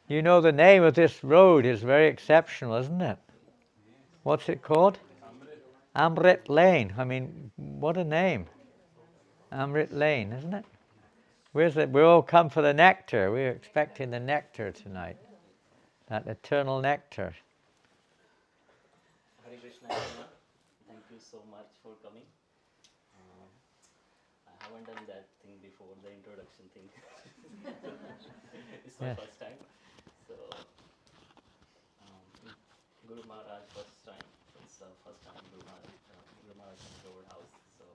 You know the name of this road is very exceptional, isn't it? What's it called? Amrit Lane. I mean, what a name. Amrit Lane, isn't it? Where's it? We all come for the nectar. We're expecting the nectar tonight. That eternal nectar. Hare Krishna, everyone. Thank you so much for coming. Uh, I haven't done that thing before, the introduction thing. It's my Yes. first time. So, Guru Maharaj first time. It's the first time Guru Maharaj comes to our house. So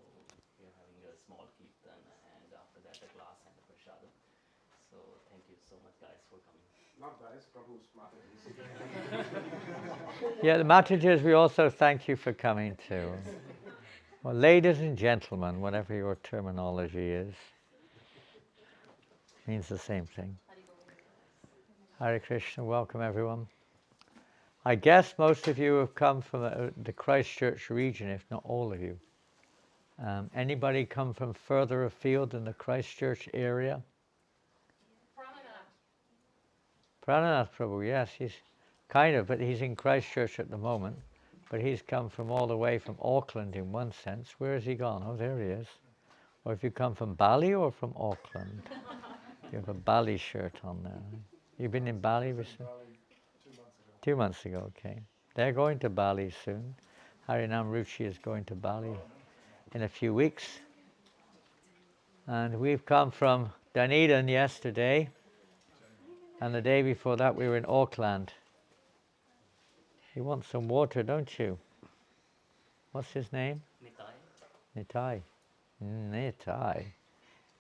we are having a small kirtan and after that a class and a prasadam. So thank you so much guys for coming. Not guys, Prabhu's Mataji's. Yeah, the Matajas, we also thank you for coming too. Well, ladies and gentlemen, whatever your terminology is, means the same thing. Hare Krishna, welcome everyone. I guess most of you have come from the Christchurch region, if not all of you. Anybody come from further afield in the Christchurch area? Prananath Prabhu, yes, he's kind of, but he's in Christchurch at the moment. But he's come from all the way from Auckland in one sense. Where has he gone? Oh, there he is. Or if you come from Bali or from Auckland? You have a Bali shirt on there. You've been in Bali recently? Bali 2 months ago. 2 months ago, okay. They're going to Bali soon. Harinam Ruchi is going to Bali in a few weeks. And we've come from Dunedin yesterday. And the day before that we were in Auckland. You want some water, don't you? What's his name? Nitai. Nitai. Nitai.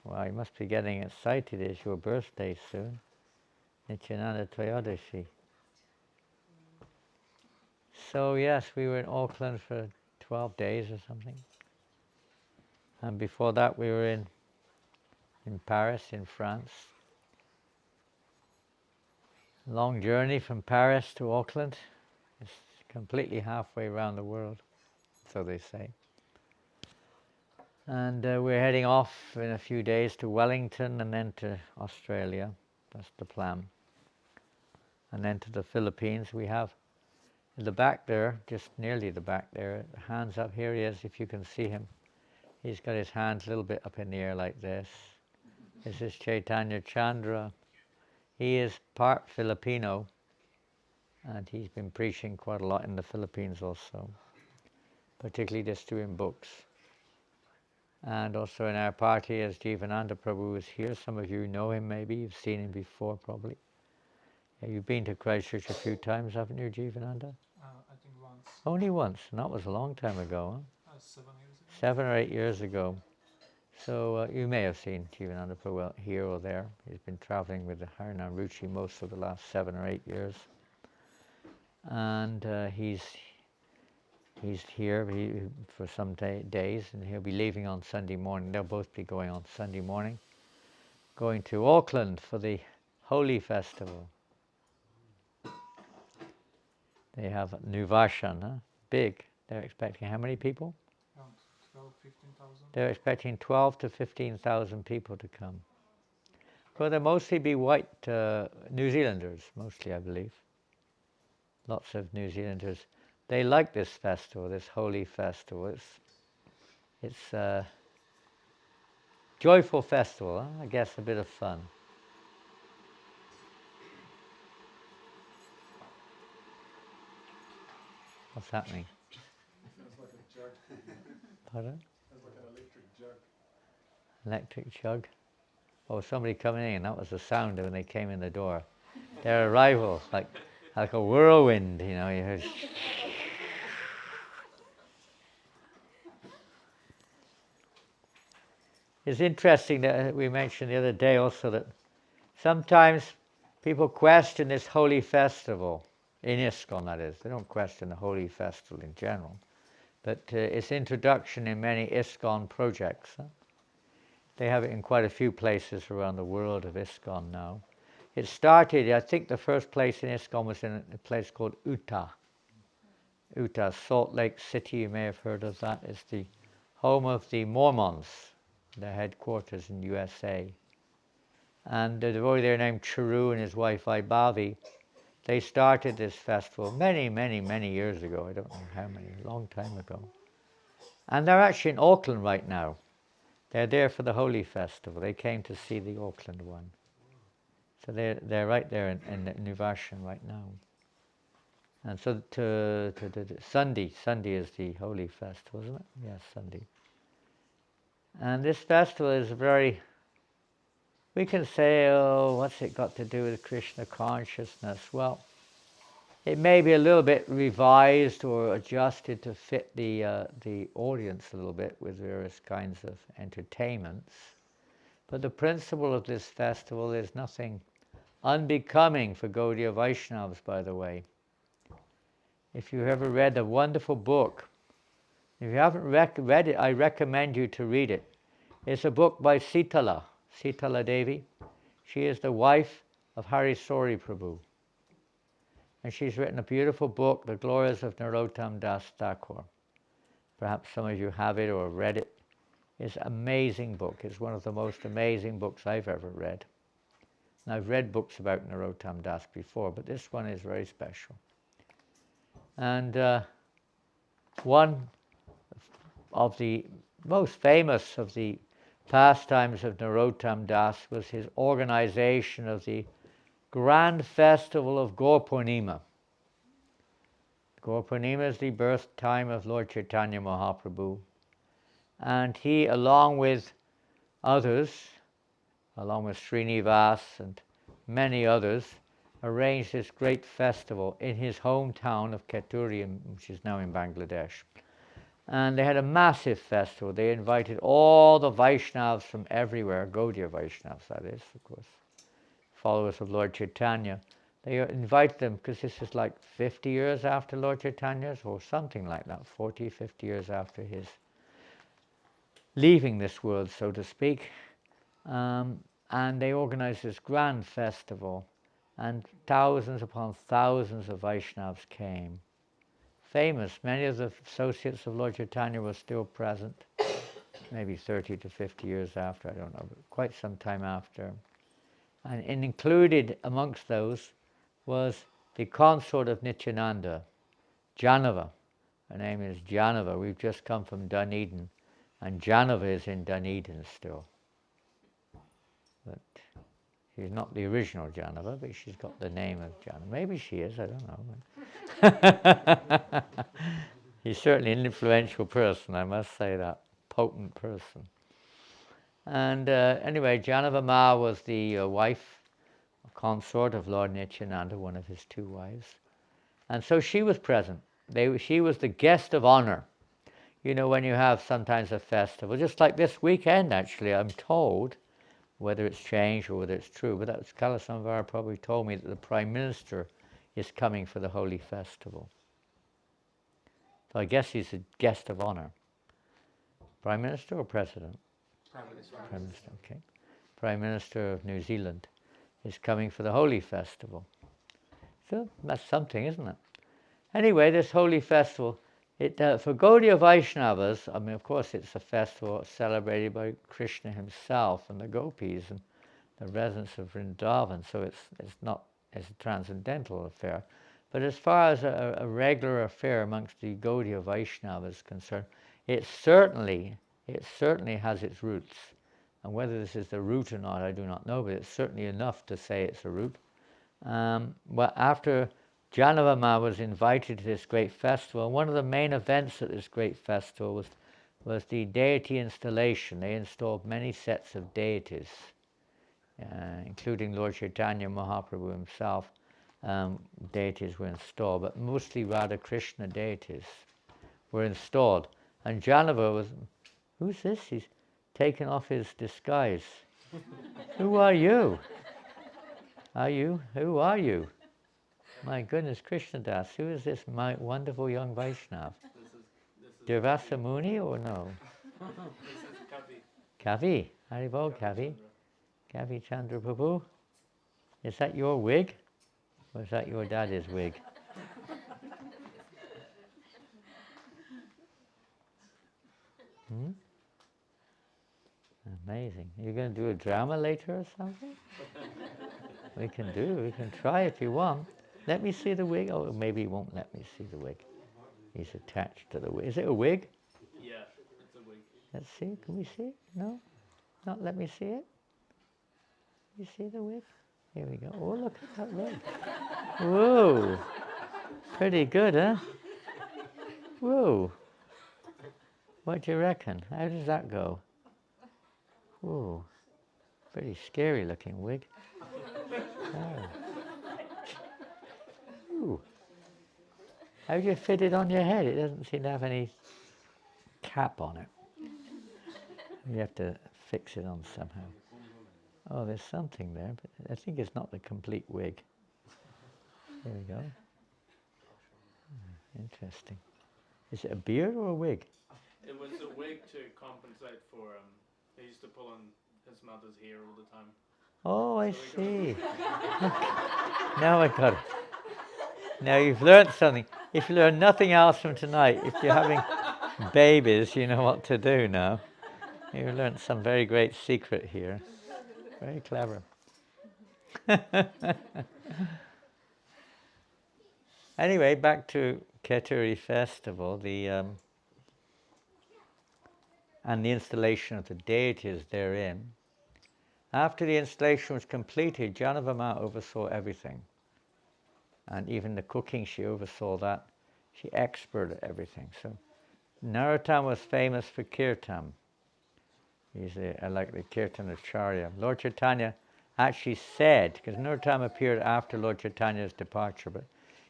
Well, you must be getting excited. It's your birthday soon. Nityananda Trayodasi. So yes, we were in Auckland for 12 days or something. And before that we were in Paris, in France. Long journey from Paris to Auckland. It's completely halfway around the world, so they say. And we're heading off in a few days to Wellington and then to Australia. That's the plan. And then to the Philippines. We have in the back there, just nearly the back there, hands up. Here he is, if you can see him. He's got his hands a little bit up in the air like this. This is Chaitanya Chandra. He is part Filipino, and he's been preaching quite a lot in the Philippines also, particularly just doing books. And also in our party, as Jivananda Prabhu is here, some of you know him maybe, you've seen him before probably. Yeah, you've been to Christchurch a few times, haven't you, Jivananda? I think once. Only once, and that was a long time ago, huh? 7 years ago. 7 or 8 years ago. So you may have seen Jivananda Prabhu here or there. He's been traveling with the Harinam Ruchi most of the last 7 or 8 years. And he's here for some days, and he'll be leaving on Sunday morning. They'll both be going on Sunday morning, going to Auckland for the Holy Festival. They have Nuvarshan, huh? Big. They're expecting how many people? 12, 15,000. They're expecting 12 to 15,000 people to come. Well, they'll mostly be white New Zealanders, mostly I believe. Lots of New Zealanders. They like this festival, this holy festival. It's a joyful festival, huh? I guess a bit of fun. What's happening? Sounds like a jug. Pardon? Sounds like an electric jug. Electric jug? Oh, somebody coming in. That was the sound when they came in the door. Their arrival, like a whirlwind, you know. You heard. It's interesting that we mentioned the other day also that sometimes people question this holy festival, in ISKCON that is. They don't question the holy festival in general, but its introduction in many ISKCON projects. Huh? They have it in quite a few places around the world of ISKCON now. It started, I think the first place in ISKCON was in a place called Utah. Utah, Salt Lake City, you may have heard of that. It's the home of the Mormons, their headquarters in USA. and the devotee there named Charu and his wife Vaibhavi, they started this festival many, many, many years ago. I don't know how many, a long time ago. And they're actually in Auckland right now. They're there for the Holy Festival. They came to see the Auckland one. So they're right there in Nuvashan right now. And so Sunday is the Holy Festival, isn't it? Yes, Sunday. And this festival is very, we can say, oh, what's it got to do with Krishna consciousness? Well, it may be a little bit revised or adjusted to fit the audience a little bit with various kinds of entertainments. But the principle of this festival is nothing unbecoming for Gaudiya Vaishnavas, by the way. If you've ever read a wonderful book, if you haven't read it, I recommend you to read it. It's a book by Sitala Devi. She is the wife of Hari Sori Prabhu. And she's written a beautiful book, The Glories of Narottam Das Thakur. Perhaps some of you have it or read it. It's an amazing book. It's one of the most amazing books I've ever read. And I've read books about Narottam Das before, but this one is very special. And one of the most famous of the pastimes of Narottam Das was his organization of the grand festival of Gaur Purnima. Gaur Purnima is the birth time of Lord Chaitanya Mahaprabhu. And he, along with others, along with Srinivas and many others, arranged this great festival in his hometown of Keturi, which is now in Bangladesh. And they had a massive festival. They invited all the Vaishnavas from everywhere, Gaudiya Vaishnavas that is, of course, followers of Lord Chaitanya. They invited them because this is like 50 years after Lord Chaitanya's, or something like that, 40, 50 years after his leaving this world, so to speak. And they organized this grand festival, and thousands upon thousands of Vaishnavas came. Famous, many of the associates of Lord Chaitanya were still present, maybe 30 to 50 years after, I don't know, but quite some time after. And included amongst those was the consort of Nityananda, Janava. Her name is Janava. We've just come from Dunedin, and Janava is in Dunedin still. But she's not the original Janava, but she's got the name of Janava. Maybe she is, I don't know. He's certainly an influential person, I must say that. Potent person. And anyway, Janava Ma was the wife, consort of Lord Nityananda, one of his two wives. And so she was present. She was the guest of honor. You know, when you have sometimes a festival, just like this weekend actually, I'm told, whether it's changed or whether it's true, but that's Kalasamvara probably told me that the Prime Minister is coming for the Holy Festival. So I guess he's a guest of honor. Prime Minister or President? Prime Minister. Prime Minister, okay. Prime Minister of New Zealand is coming for the Holy Festival. So that's something, isn't it? Anyway, this Holy Festival, for Gaudiya Vaishnavas, I mean, of course, it's a festival celebrated by Krishna himself and the gopis and the residents of Vrindavan, so it's a transcendental affair. But as far as a regular affair amongst the Gaudiya Vaishnavas is concerned, it certainly has its roots. And whether this is the root or not, I do not know, but it's certainly enough to say it's a root. Well, after Janava Ma was invited to this great festival, one of the main events at this great festival was the deity installation. They installed many sets of deities, including Lord Chaitanya Mahaprabhu himself. Deities were installed, but mostly Radha Krishna deities were installed. And Janava was, who's this? He's taken off his disguise. Who are you? Who are you? My goodness, Krishnadas, who is this my wonderful young Vaishnav? This is Durvasa Muni or no? this is Kavi. Kavi, Haribol Kavi. Kavi Chandra Prabhu. Is that your wig? Or is that your daddy's wig? Amazing. You're going to do a drama later or something? We can try if you want. Let me see the wig. Oh, maybe he won't let me see the wig. He's attached to the wig. Is it a wig? Yeah, it's a wig. Let's see. Can we see it? No? Not let me see it? You see the wig? Here we go. Oh, look at that wig. Whoa. Pretty good, huh? Whoa. What do you reckon? How does that go? Whoa. Pretty scary looking wig. Oh. Ooh. How do you fit it on your head? It doesn't seem to have any cap on it. You have to fix it on somehow. Oh, there's something there, but I think it's not the complete wig. There we go. Interesting. Is it a beard or a wig? It was a wig to compensate for, he used to pull on his mother's hair all the time. Oh, I see. Now I got it. Now you've learned something. If you learn nothing else from tonight, if you're having babies, you know what to do now. You've learned some very great secret here. Very clever. Anyway, back to Keturi Festival, and the installation of the deities therein. After the installation was completed, Janavama oversaw everything. And even the cooking, she oversaw that. She expert at everything. So Narottam was famous for kirtan. He's like the kirtan acharya. Lord Chaitanya actually said, because Narottam appeared after Lord Chaitanya's departure, but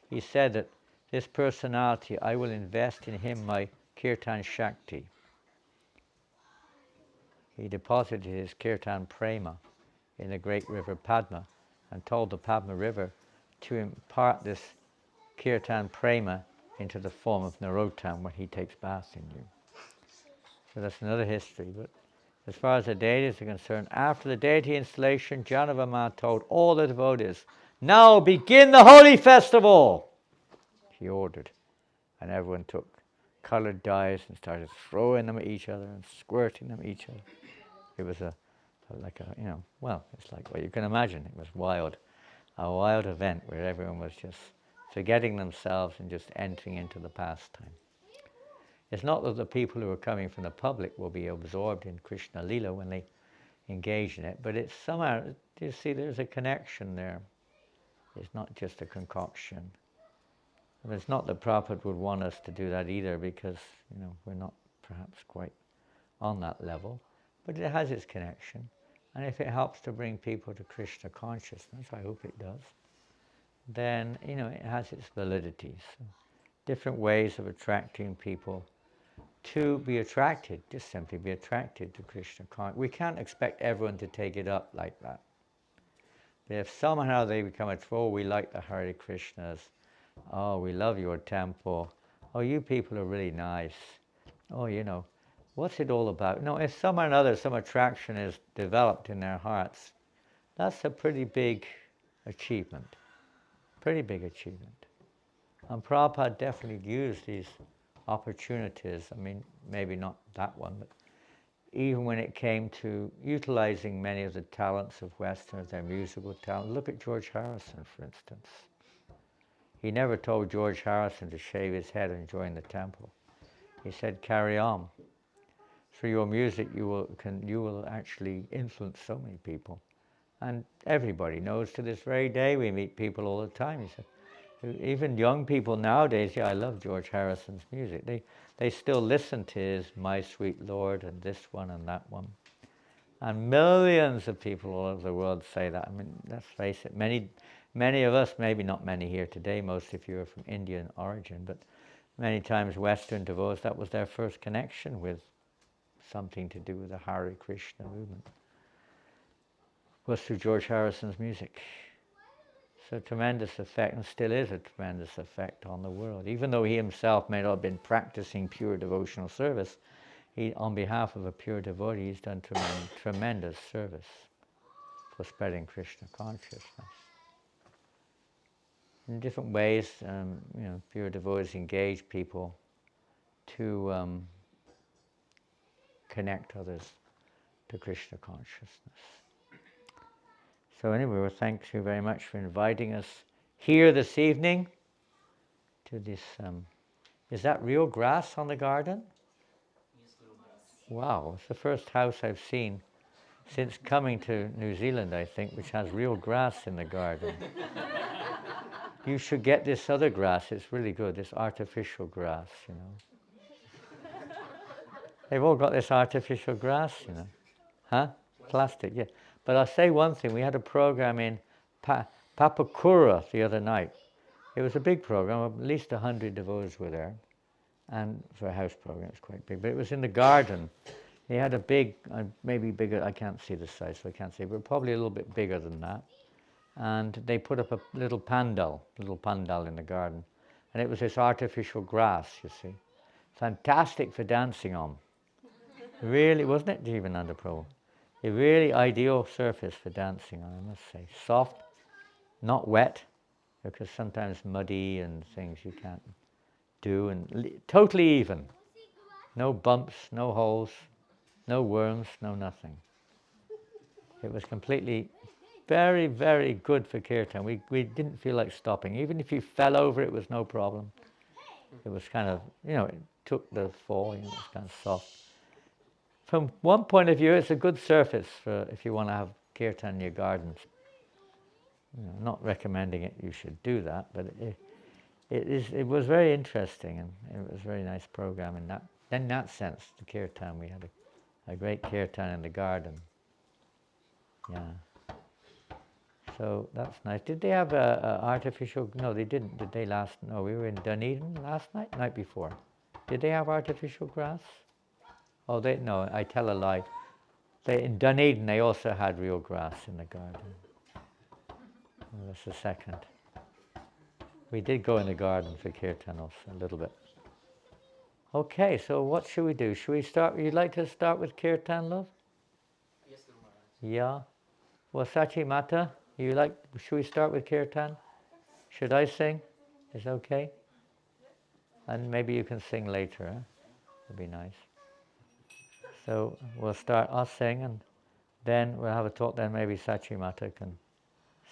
he said that this personality, I will invest in him my kirtan shakti. He deposited his kirtan prema in the great river Padma and told the Padma river to impart this kirtan prema into the form of Narottam where he takes bath in you. So that's another history. But as far as the deities are concerned, after the deity installation, Janavama told all the devotees, now begin the holy festival! He ordered. And everyone took colored dyes and started throwing them at each other and squirting them at each other. It was it's like what you can imagine. It was wild. A wild event where everyone was just forgetting themselves and just entering into the pastime. It's not that the people who are coming from the public will be absorbed in Krishna Lila when they engage in it, but it's somehow, you see, there's a connection there. It's not just a concoction. And it's not that Prabhupada would want us to do that either, because we're not perhaps quite on that level, but it has its connection. And if it helps to bring people to Krishna consciousness, I hope it does, then it has its validity. So different ways of attracting people to be attracted, just simply be attracted to Krishna consciousness. We can't expect everyone to take it up like that. But if somehow they become a troll, we like the Hare Krishnas. Oh, we love your temple. Oh, you people are really nice. Oh, what's it all about? No, if somehow or another some attraction is developed in their hearts, that's a pretty big achievement. Pretty big achievement. And Prabhupada definitely used these opportunities. I mean, maybe not that one, but even when it came to utilizing many of the talents of Westerners, their musical talent. Look at George Harrison, for instance. He never told George Harrison to shave his head and join the temple. He said, carry on. Through your music, you will actually influence so many people. And everybody knows to this very day, we meet people all the time. He said, even young people nowadays, I love George Harrison's music. They still listen to his My Sweet Lord and this one and that one. And millions of people all over the world say that. I mean, let's face it, many of us, maybe not many here today, most of you are from Indian origin, but many times Western devotees, that was their first connection with something to do with the Hare Krishna movement, was through George Harrison's music. So tremendous effect, and still is a tremendous effect on the world. Even though he himself may not have been practicing pure devotional service, he, on behalf of a pure devotee, he's done tremendous service for spreading Krishna consciousness. In different ways, pure devotees engage people to connect others to Krishna consciousness. So anyway, well, thank you very much for inviting us here this evening to this. Is that real grass on the garden? Yes, Guru Maharaj. Wow, it's the first house I've seen since coming to New Zealand, I think, which has real grass in the garden. You should get this other grass, it's really good, this artificial grass, you know. They've all got this artificial grass, you know. Huh? Plastic, yeah. But I'll say one thing, we had a program in Papakura the other night. It was a big program, at least 100 devotees were there. And for a house program, it was quite big. But it was in the garden. They had a big, maybe bigger, I can't see the size, so I can't say, but probably a little bit bigger than that. And they put up a little pandal in the garden. And it was this artificial grass, you see. Fantastic for dancing on. Really, wasn't it, Jivananda Prabhu? A really ideal surface for dancing on, I must say. Soft, not wet, because sometimes muddy and things you can't do, and totally even. No bumps, no holes, no worms, no nothing. It was completely, very, very good for kirtan. We didn't feel like stopping. Even if you fell over, it was no problem. It was kind of, you know, it took the fall, you know, it was kind of soft. From one point of view, it's a good surface for if you want to have kirtan in your gardens. You know, not recommending it, you should do that, but it was very interesting, and it was a very nice program in that sense, the kirtan. We had a great kirtan in the garden. Yeah. So that's nice. Did they have a artificial, no they didn't, did they last, no, we were in Dunedin last night before. Did they have artificial grass? Oh, no, I tell a lie. In Dunedin they also had real grass in the garden. Well, that's the second. We did go in the garden for kirtan also, a little bit. Okay, so what should we do? Should we start, you'd like to start with kirtan, love? Yes, Guru Maharaj. Yeah. Well, Sachi Mata, should we start with kirtan? Should I sing? Is that okay? And maybe you can sing later, huh? That'd be nice. So we'll start, I'll sing, and then we'll have a talk, then maybe Sachi Mata can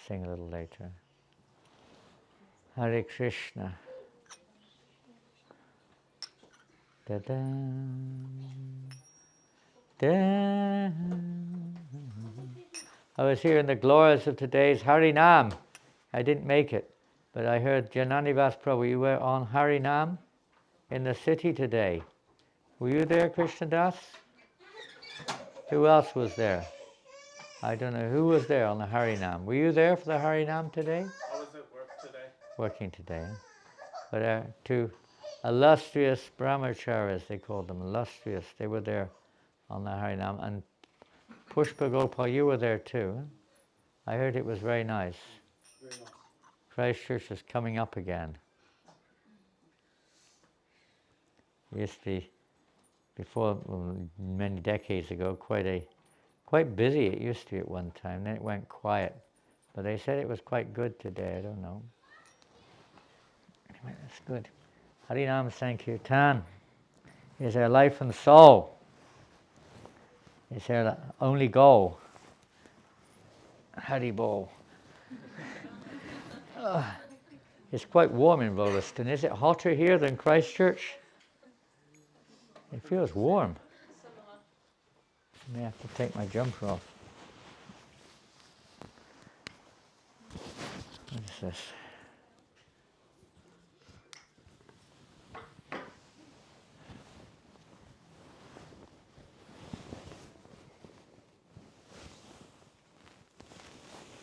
sing a little later. Hare Krishna. Da-da. Da. I was here in the glories of today's Harinam. I didn't make it, but I heard Jananivas Prabhu, you were on Harinam in the city today. Were you there, Krishnadas? Who else was there? I don't know who was there on the Harinam. Were you there for the Harinam today? I was at work today. Working today. Huh? But two illustrious brahmacharis, they called them, illustrious. They were there on the Harinam. And Pushpa Gopal, you were there too. Huh? I heard it was very nice. Very nice. Christchurch is coming up again. It used to be, before, many decades ago, quite busy it used to be at one time. Then it went quiet. But they said it was quite good today, I don't know. Anyway, that's good. Harinam Sankirtan is our life and soul. It's our only goal. Hari Bol. It's quite warm in Roliston. Is it hotter here than Christchurch? It feels warm. I may have to take my jumper off. What is this?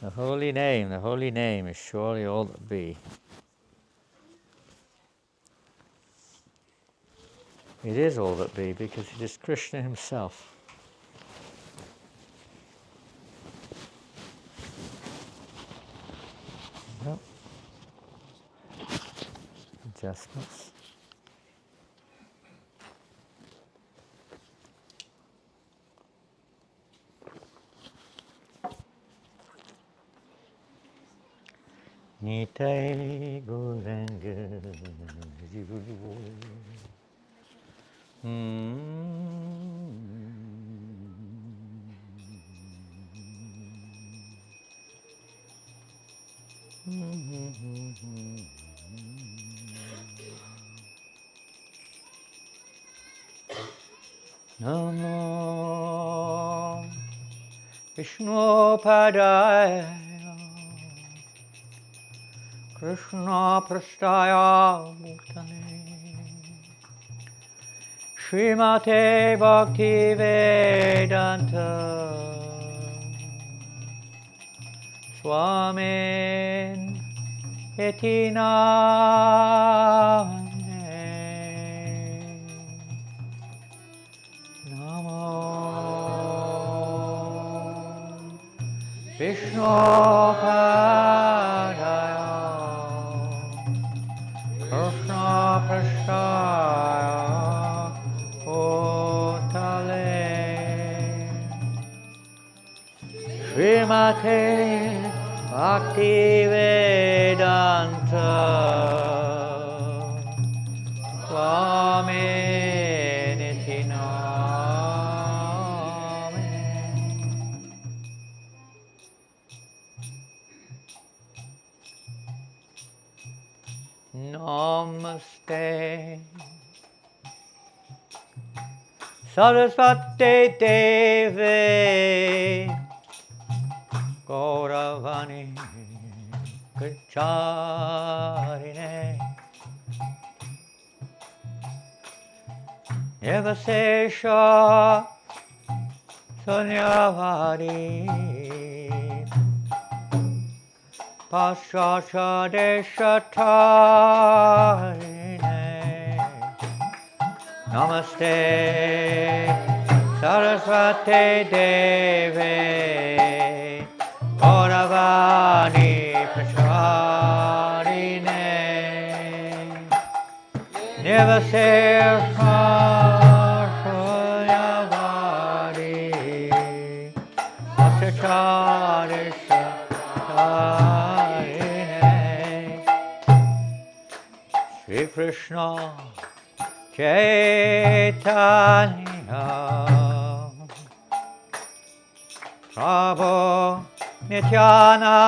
The holy name is surely all that be. It is all that be because it is Krishna himself. Yep. Adjustments. Nitai Gauranga Jivu. Namo Vishnu Padaya Krishna Prasthaya Bhutane Srimate Bhakti Vedanta Swamin Iti Namane Namo Vishnu Padaya Krishna Prasthaya Bhutale Srimate Bhakti Vedanta Swami Niti Namaste Saraswati Devi Gauravani Kacharine Nivasesha Sanyavari Paschasha Deshatarine Namaste Saraswati Devi Gauravani Prasharine Nivasesha Sanyavari Paschasha Shri Krishna Chaitanya Prabhu Nityananda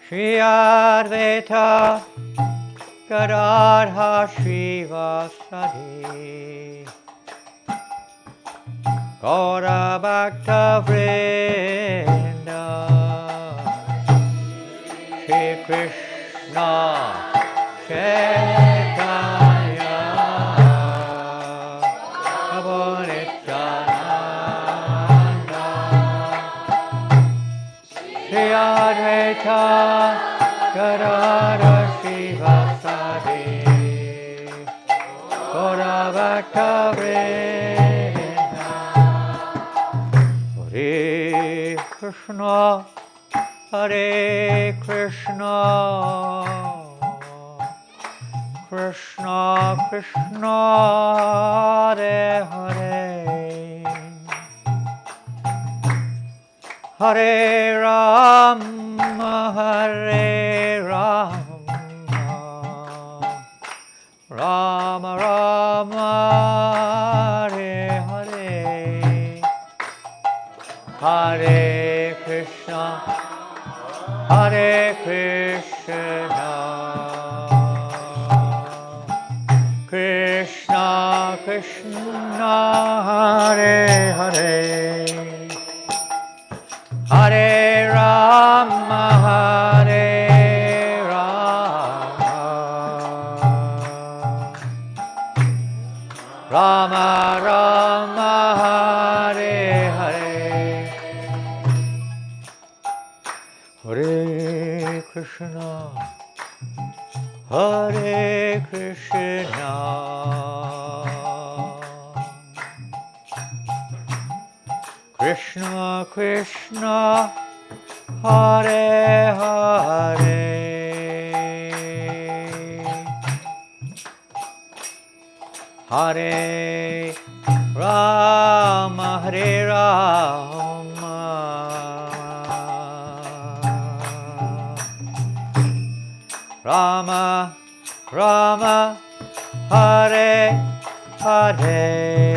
Shri Advaita Gadadha Srivasadi Gaura Bhakta Vrinda Shri Krishna Chaitanya Prabhu Nityananda Shri Advaita Gadadha Srivasadi Gaura Bhakta Vrinda Hare Krishna Hare Krishna Krishna Krishna Hare Hare Hare Rama Hare Rama Rama Rama Hare Hare Hare Krishna Hare Krishna Krishna Krishna Hare Hare Hare Rama Hare Rama Rama Rama Hare Hare Hare Krishna Hare Krishna Krishna Krishna Hare Hare Hare Rama Hare Rama Rama Rama Hare Hare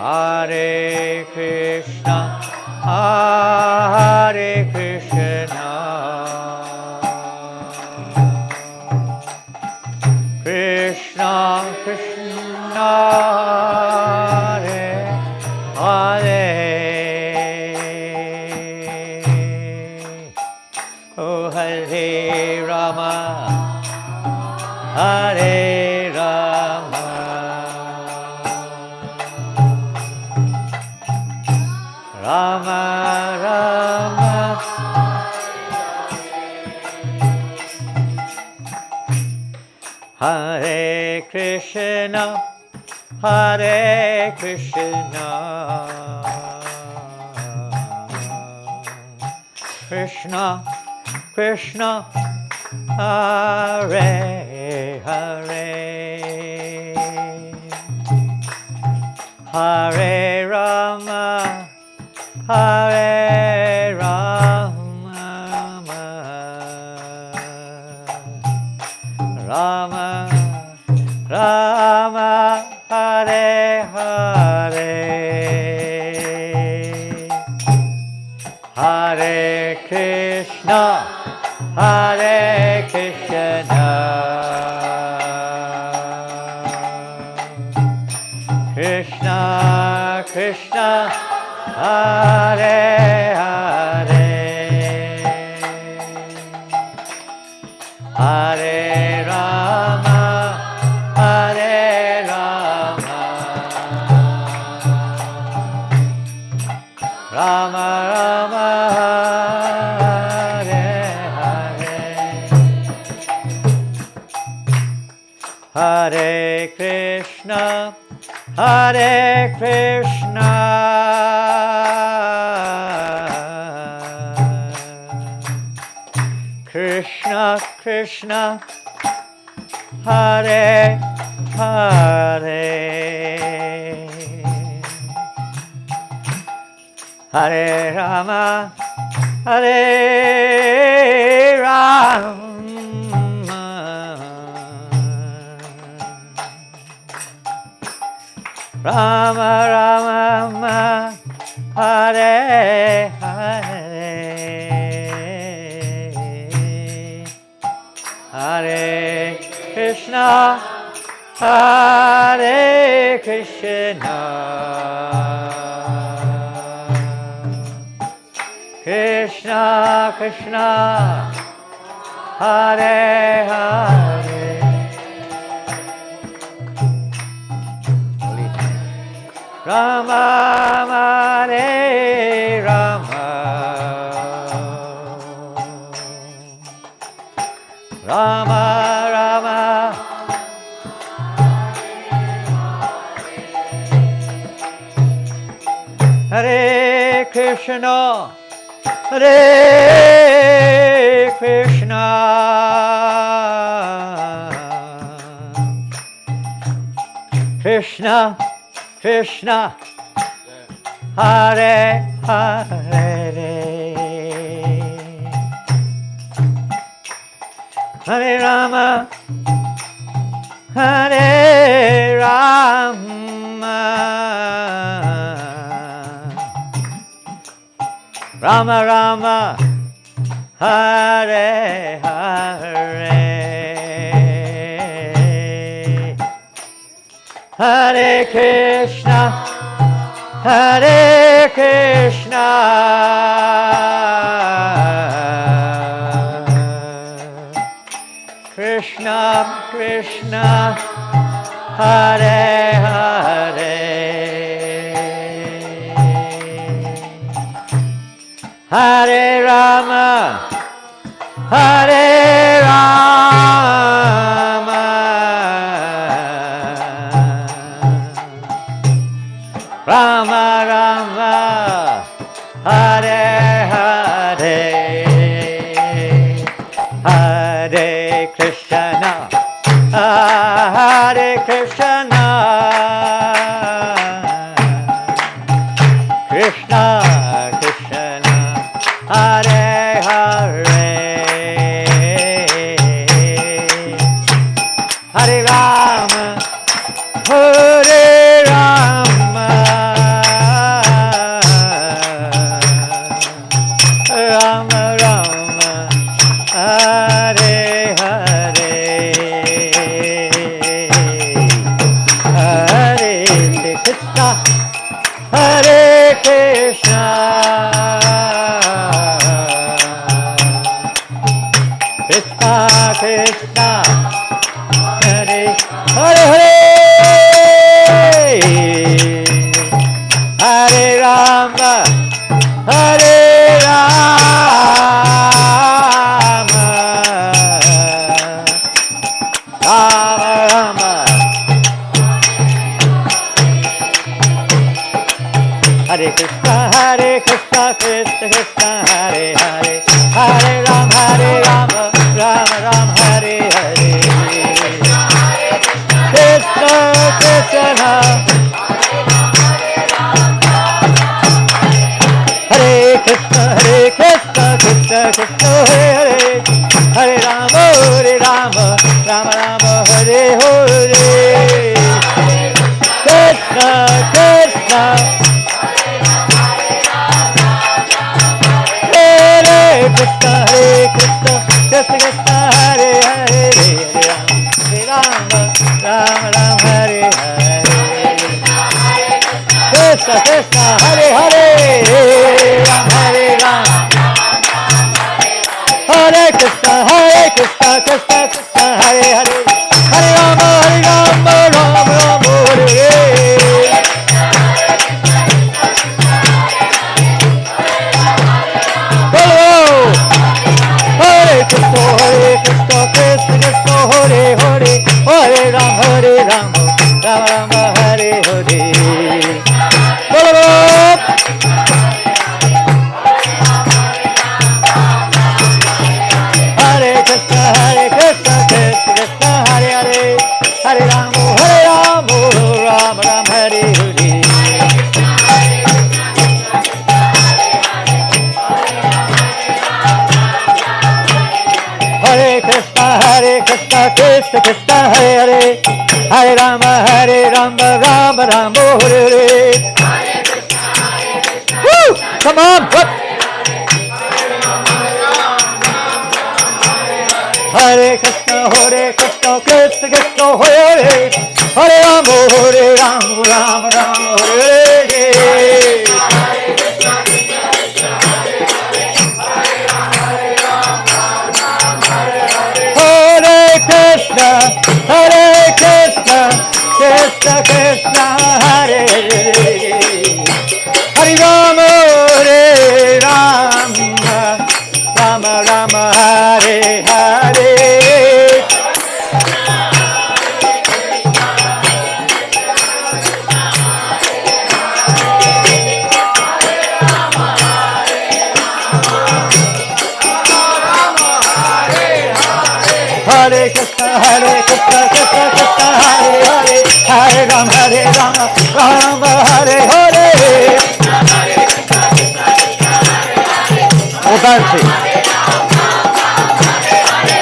Hare Krishna, Hare Krishna, Krishna Krishna, Hare Hare, oh Hare Rama, Hare Rama, Rama Rama, Hare Krishna, Hare Krishna, Krishna Krishna, Hare Hare, Hare Rama, Hare Rama, Rama Rama, Hare Hare, Hare Krishna, Hare Krishna, Krishna Krishna, Hare Hare, Hare Rama, Hare Rama, Rama Rama, Hare Hare, Hare Krishna, Hare Krishna, Krishna Krishna, Hare Hare, Hare Rama, Hare Rama, Rama Rama, Hare Hare, Hare Krishna, Hare Krishna, Krishna Krishna, Hare Hare, Rama Hare Rama, Rama Rama, Hare Krishna, Hare Krishna, Krishna Krishna, Hare Hare, Hare Rama, Hare Rama, Rama Rama, Hare Hare, Hare Krishna, Hare Krishna, Krishna Krishna, Hare Hare, Hare Rama, Hare Rama, Rama Rama, Hare Hare, Hare Krishna, Hare Krishna, Krishna Krishna, Hare Hare, Hare Rama, Hare Rama, Hare Krishna, Krishna Krishna, Hare Hare, Hare Rama, Rama Rama, Hare Hare. Krishna Krishna, Hare Krishna, Krishna Krishna, Hare Hare, Hare Rama, Rama Rama, Hare Hare. Krishna Krishna, Hare Krishna, Krishna Krishna, Hare Hare, Hare Rama, Rama Rama, Hare Hare. Krishna Krishna, Hare Hare, Hare Rama, Hare Krishna, Krishna Krishna, Hare Hare, Hare Rama, Rama Rama, Hare Hare. Hare Krishna, Krishna Krishna, Hare Hare, Hare Rama, Rama Rama, Hare Hare. Hare Krishna, Krishna Krishna, Hare Hare, Hare Rama, Rama Rama, Hare Hare. Hare Krishna, Krishna Krishna, Hare Hare, Hare Rama, Rama Rama, Hare Hare. Woo! Come on! What? Hare Krishna, Krishna Krishna, Hare Hare, Hare Rama, Rama Rama, Hare Hare. Hare Krishna, Krishna Krishna, Hare Hare, Hare Rama, Rama Rama, Hare Hare. Hare Krishna, Krishna Krishna, Hare Hare, Hare Rama, Rama Hare Hare. Oh, Bharti.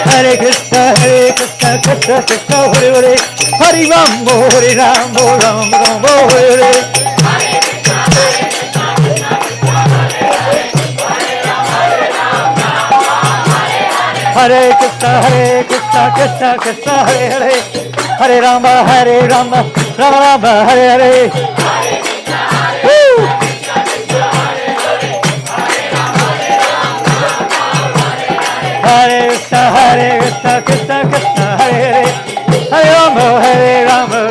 Hare Krishna, Krishna Krishna, Hare Hare, Hare Rama, Rama Rama, Hare Hare. Hare Krishna, Krishna Krishna, Hare Hare, Hare Rama, Rama Rama, Hare Hare. Woo! Hare Krishna, Krishna Krishna, Hare Hare, Hare Rama,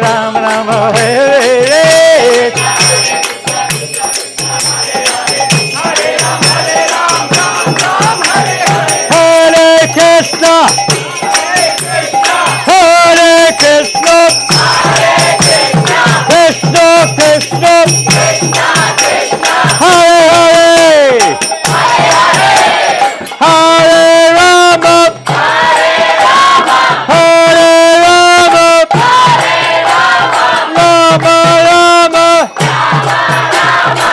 Rama Rama, Hare Hare. Hare Krishna, Hare Krishna, Krishna Krishna, Hare Hare, Hare Rama, Hare Rama, Rama Rama, Hare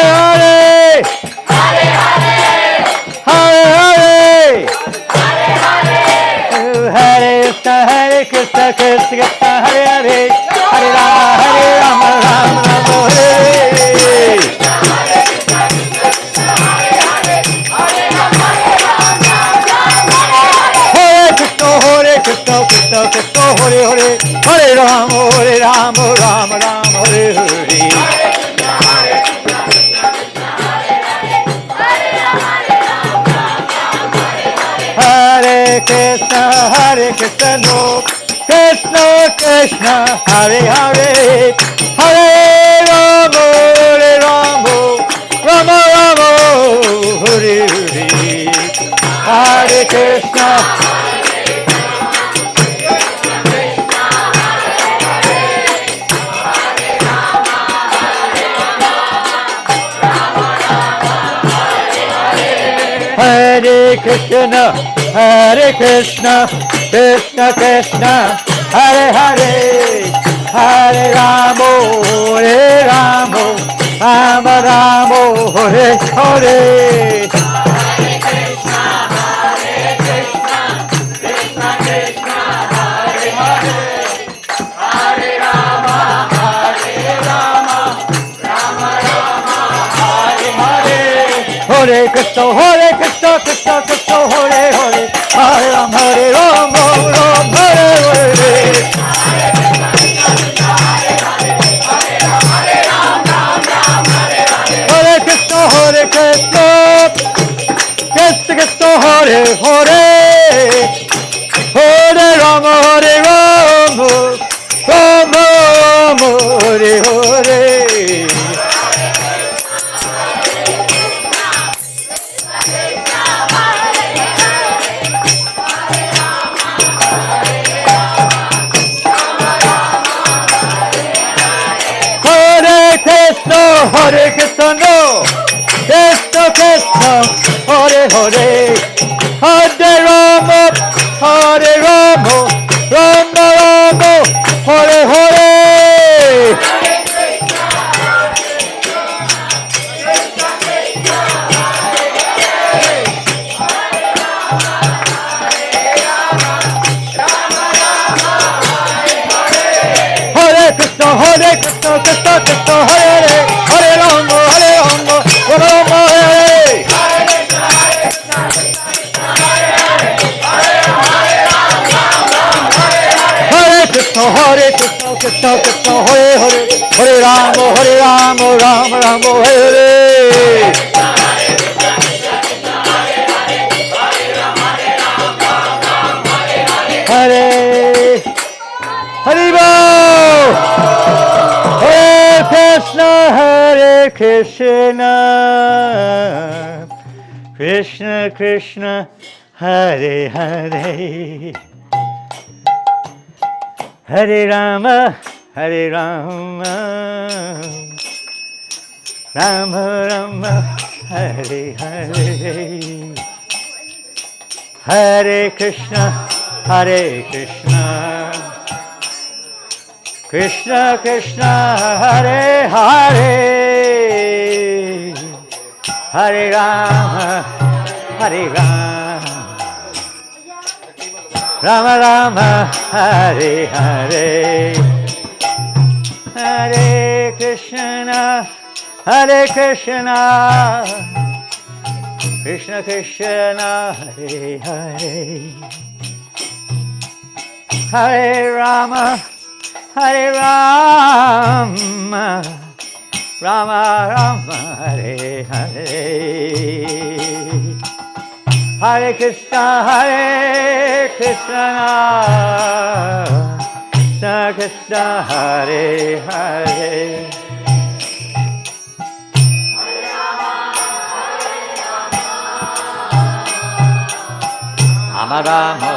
Hare, Hare Hare, Hare Krishna, Krishna Krishna, Hare Hare, Hare Rama, Rama Rama, Hare Hare. Hare Krishna, Krishna Krishna, Hare Hare, Hare Rama, Rama Rama, Hare Hare. Hare Krishna, no. Krishna Krishna, Hare Hare, Hare Rama, Rama Rama, Hare Hare. Hare Krishna. Hare Krishna, Hare Krishna, Krishna Krishna, Hare Hare, Hare Ramo, Hare Ramo, Rama Ramo, Hare Hare. Hare Krishna, Krishna Krishna, Hare Hare, Hare Ram, Ram Hare Hare. Hare Krishna, Krishna Krishna, Hare Hare, Hare Rama, Rama Rama, Hare Hare. Hare Krishna, no, Krishna Krishna, Hare Hare, Hare Rama, Hare Rama, Rama Rama, Hare Hare. Hare Krishna, Krishna Krishna, Hare Hare, Hare Rama, Rama Hare. Hare Krishna, Krishna Krishna, Hare Hare, Hare Rama, Rama Hare. Hare Haribo. Hare Krishna, Krishna Krishna, Hare Hare, Hare Rama, Rama Rama, Hare Hare, Hare Krishna, Krishna Krishna, Hare Hare, Hare Rama, Rama Rama, Hare Hare, Hare Krishna, Krishna Krishna, Hare Hare, Hare Rama, Rama Rama, Hare Hare, Hare Krishna, Krishna Krishna, Hare Hare. Rama Rama,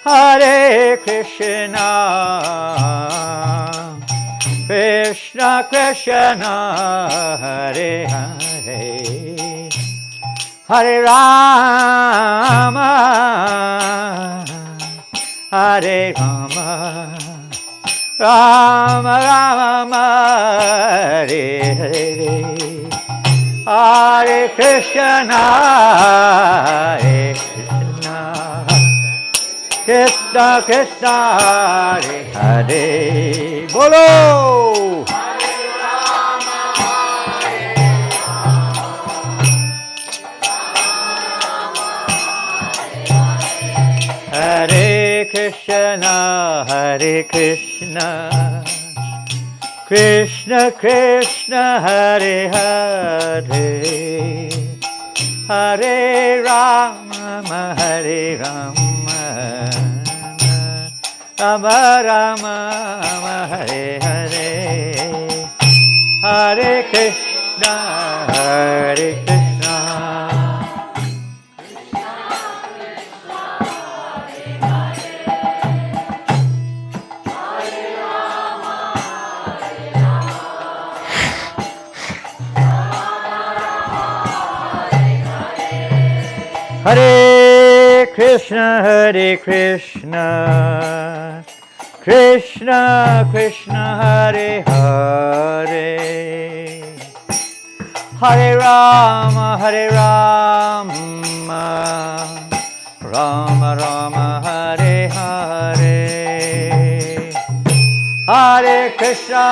Hare Hare Krishna, Krishna Krishna, Hare Hare, Hare Rama, Hare Rama, Rama Rama, Hare Hare, Hare Krishna, Krishna Krishna, Hare Hare. Bolo! Hare Krishna, Krishna Krishna, Hare Hare, Hare Rama, Rama Rama, Hare Hare, Hare Krishna, Hare Krishna. Hare Krishna, Krishna Krishna, Hare Hare, Hare Rama, Rama Rama, Hare Hare, Hare Krishna,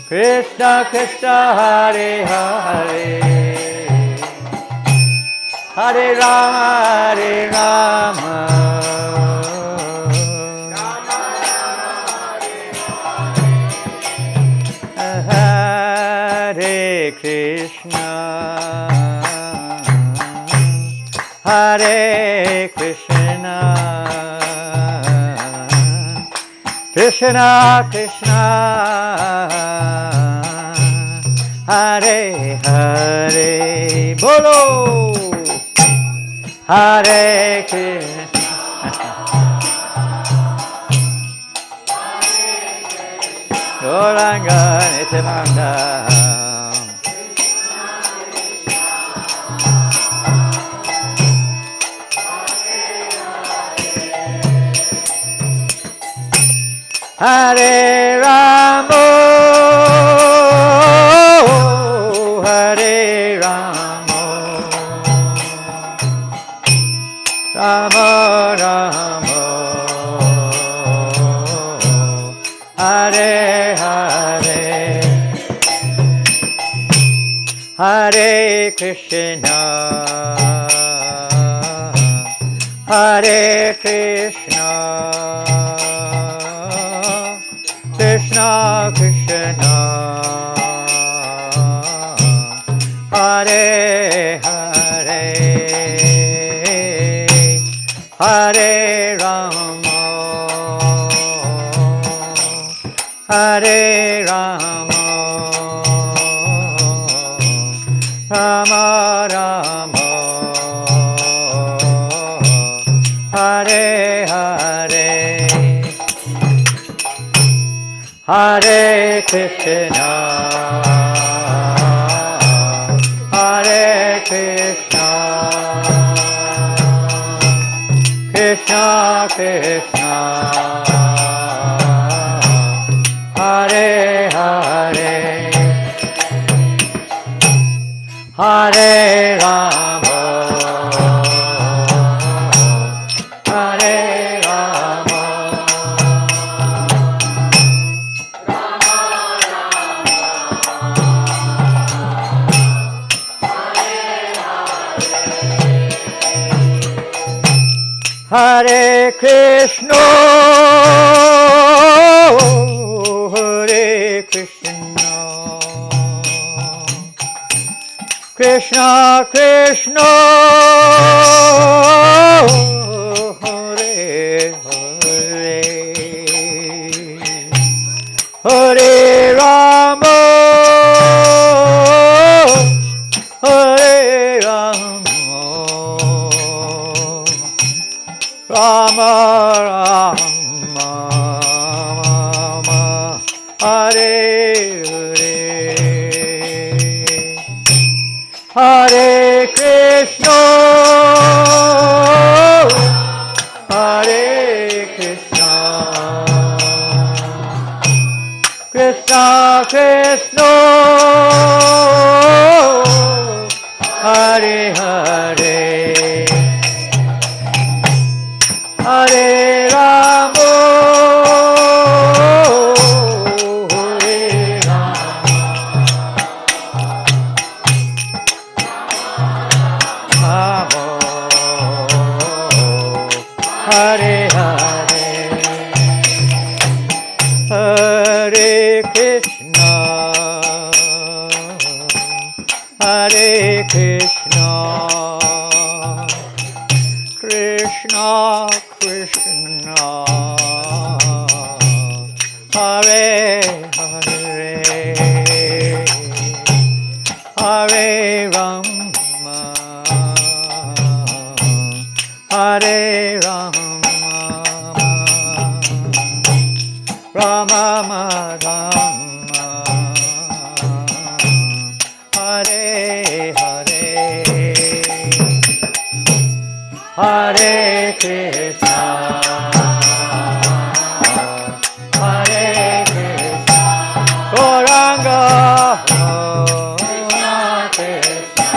Krishna Krishna, Hare Hare, Hare Rama, Hare Krishna, Hare Krishna, Krishna Krishna, Hare Hare, Bolo, Hare Krishna, Gauranga Nityananda, Hare Rama, Hare Rama, Rama Rama, Hare Hare, Hare Krishna, Hare Krishna, Krishna Krishna, Hare Hare, Hare Rama, Hare Rama, Rama Rama, Hare Hare, Hare Krishna, Hare Krishna, Krishna Krishna, Hare Hare, Hare Rama, Hare Rama, Hare Krishna, Hare Krishna, Krishna Krishna, Hare Hare, Hare Rama, Hare Rama, Rama Rama, Hare Hare, Hare Krishna, Hare Krishna, Krishna Krishna, Hare Hare, Hare Rama, Hare Rama, Rama, Hare Hare, Hare Krishna, Hare Krishna, Krishna Krishna, Hare Hare, Hare Rama, Hare Rama, Rama Rama, Hare Hare. Hare Krishna, Hare Krishna, Gauranga, Krishna Krishna,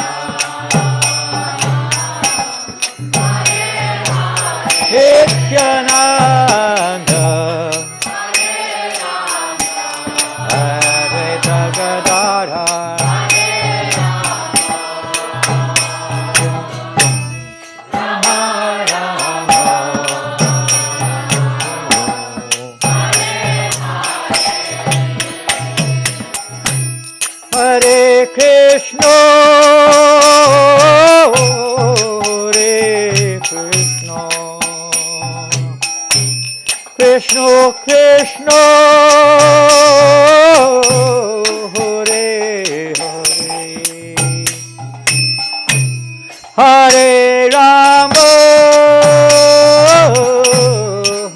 Nityananda, Advaita Gadadhara, Hare Krishna, Hare Krishna, Krishna Krishna, Hare Hare, Hare Rama,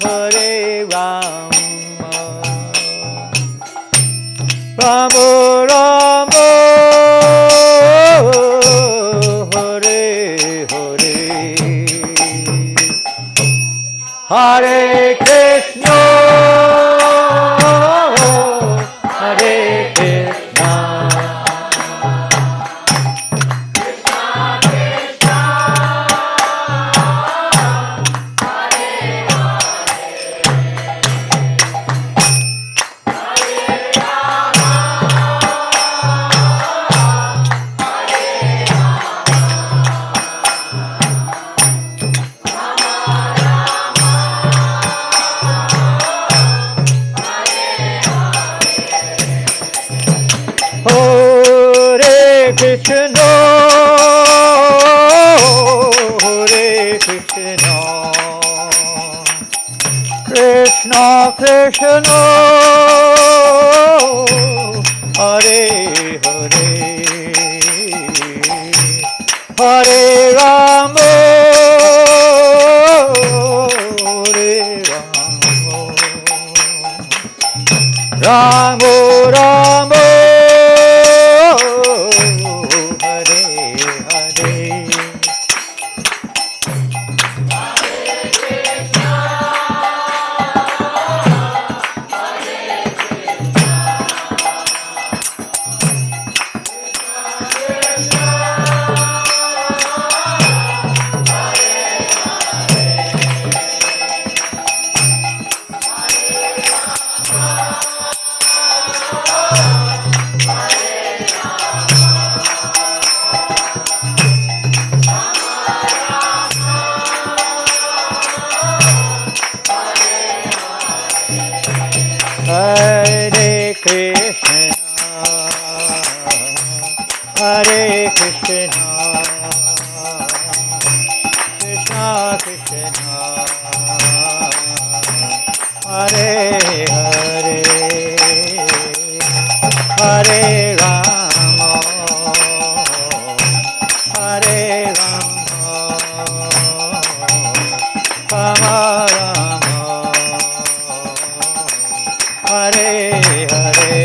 Hare Rama, Rama Rama, Hare Hare, Hare Krishna, Hare Krishna, Hare Krishna, Hare Krishna, Krishna Krishna, Hare Hare, Hare Rama, Hare Rama, Rama Rama, Hare Hare, Hare Krishna, Hare Krishna, Krishna Krishna, Hare Hare, Hare Rama, Hare Rama, Rama Rama, Hare Hare,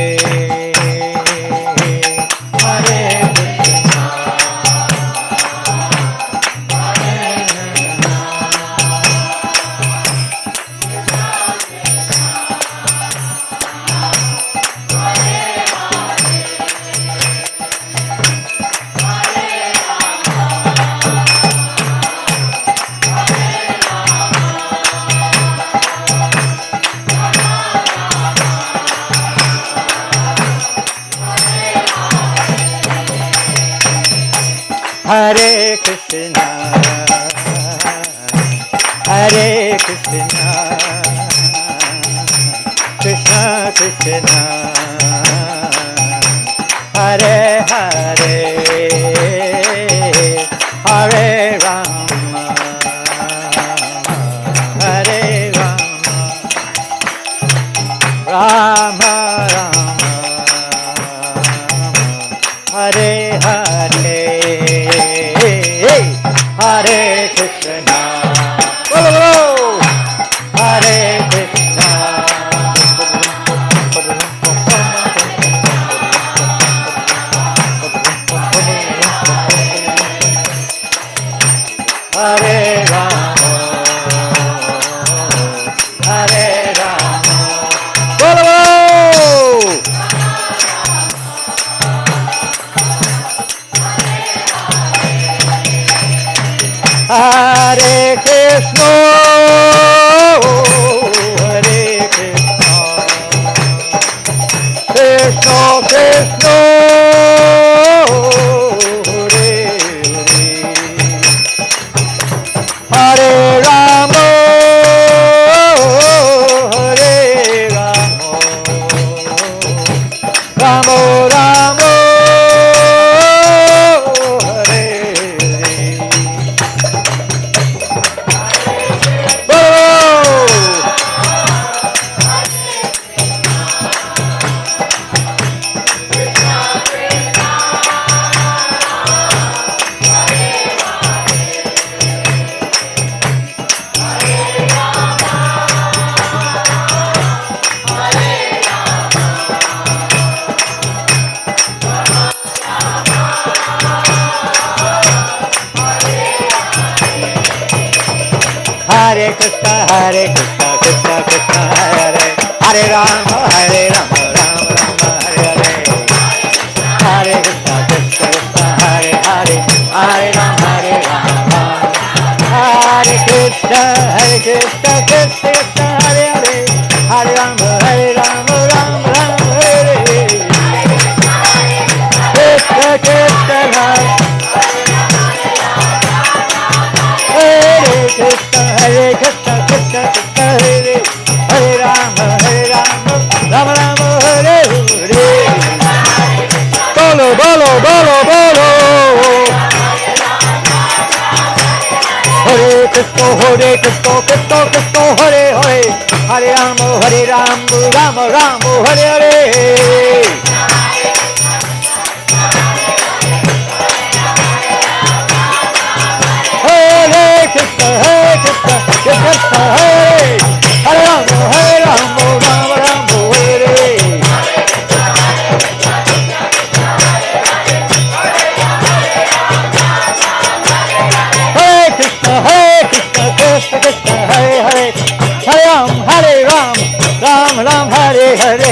Hare Krishna, Hare Krishna, Hare Krishna, Krishna Krishna, Hare Hare, Hare Rama, Hare Rama, Rama Rama, Hare Hare, Hare Krishna, Hare Krishna, Hare Rama. Hare Krishna, Krishna Krishna, Hare Hare Rama, Rama Rama, Hare Hare. Hare Krishna, Krishna Krishna, Hare Hare, Hare Rama, Hare Krishna, Krishna Krishna, Hare Hare, Hare Rama, Rama Rama, Hare Hare. Krishna Krishna, Hare Krishna, Krishna Krishna, Hare Hare Rama, Rama Rama, Hare Hare. Bolo, bolo, bolo, bolo. Hare Krishna, Krishna Krishna, Hare Hare, Hare Rama, Rama Rama, Hare Hare. Hare Krishna, Krishna Krishna, Hare Rama, Rama Rama, Hare Hare. Krishna Krishna, Krishna Hare Hare, Hare Ram, Ram Ram, Hare Hare.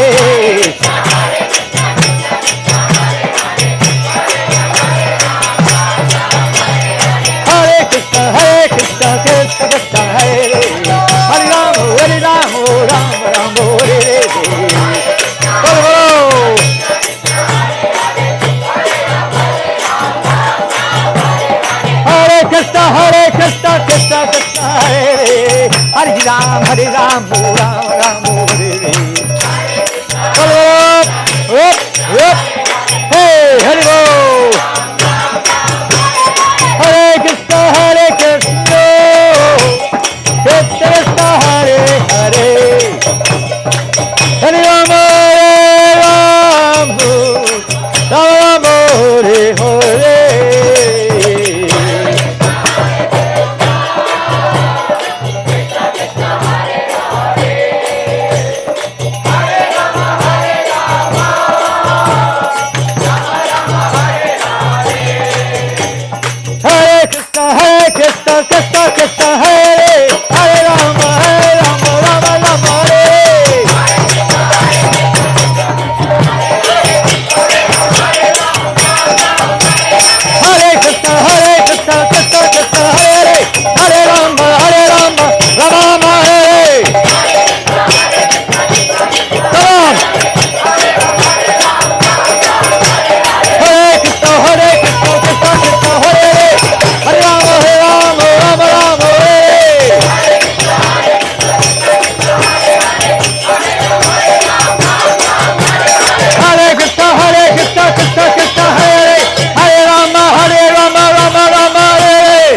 Hare Krishna, Krishna Krishna, Hare Hare Ram, Ram Ram, Hare Hare. Bolo, Hare Krishna, Krishna Krishna, Hare Hare Ram, Ram Ram, Hare Hare. Hey, Hare Bol. Hare Krishna, Krishna Krishna, Hare Hare. Hare Rama, Rama Hare Hare. Krishna, Krishna Krishna, Hare Hare Rama, Rama Rama, Hare. Hare Krishna, Krishna Krishna, Hare Hare Rama, Rama Rama, Hare. Come on. Hare Krishna, Krishna Krishna, Hare Hare Rama, Rama Rama, Hare. Hare Krishna, Krishna Krishna, Hare Hare Rama, Rama Rama, Hare.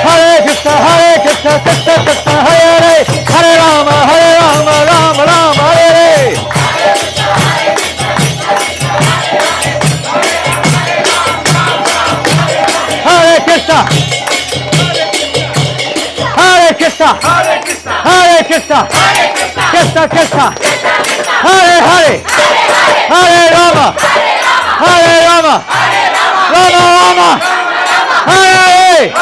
Hare Krishna, Krishna Krishna, Hare Hare Rama, Rama Rama, Hare. Hare Krishna, Krishna Krishna, Krishna Krishna, Hare Hare, Hare Rama, Rama Rama, Hare Hare.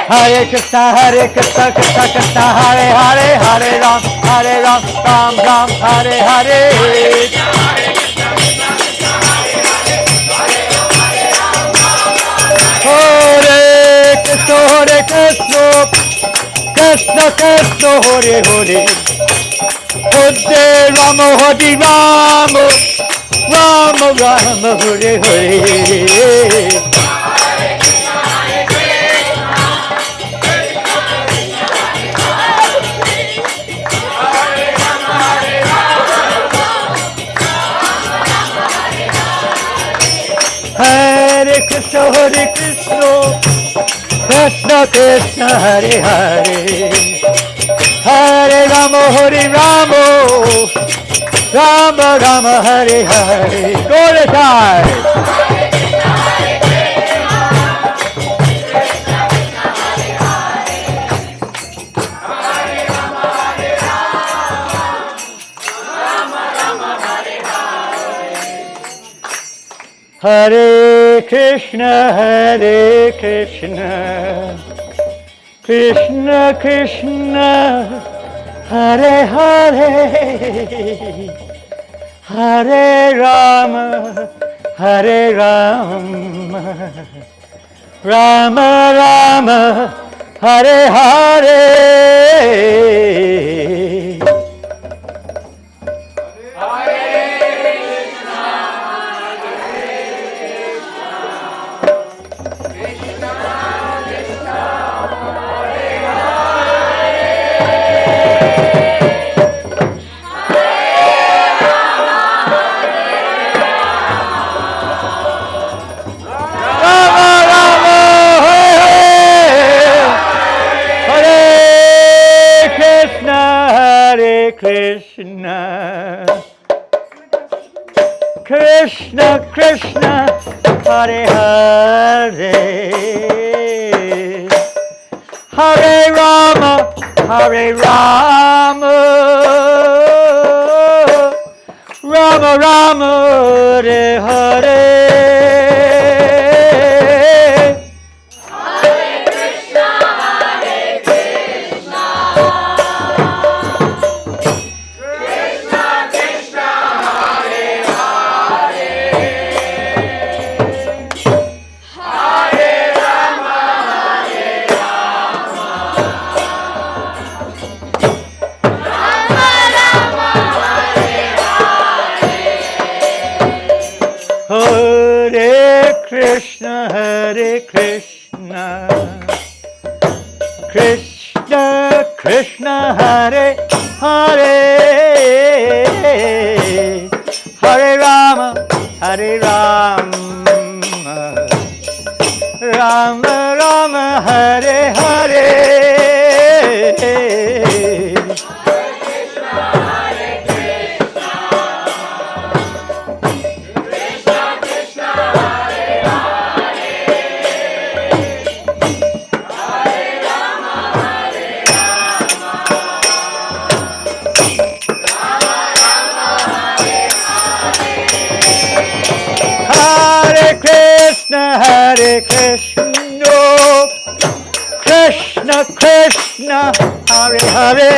Hare Krishna, Krishna Krishna, Hare Hare, Hare Ram, Ram Ram, Hare Hare. Hare Krishna, Krishna Krishna, Hare Hare. Hare Rama, Hare Rama, Rama Rama, Hare Hare. Hare Krishna, Krishna Krishna, Hare Hare. Hare Rama, Rama Rama, Hare Hare. Go to time. Hare Krishna, Krishna Krishna, Hare Hare, Hare Rama, Hare Rama, Rama Rama, Hare Hare. Krishna, Krishna Krishna, Hare Hare, Hare Rama, Hare Rama, Rama Rama, Hare Hare. Hare Krishna, Krishna Krishna, Hare Hare, Hare Rama, Hare Rama, Rama Rama, Hare Hare. Hare Krishna, Krishna Krishna, Hare Hare,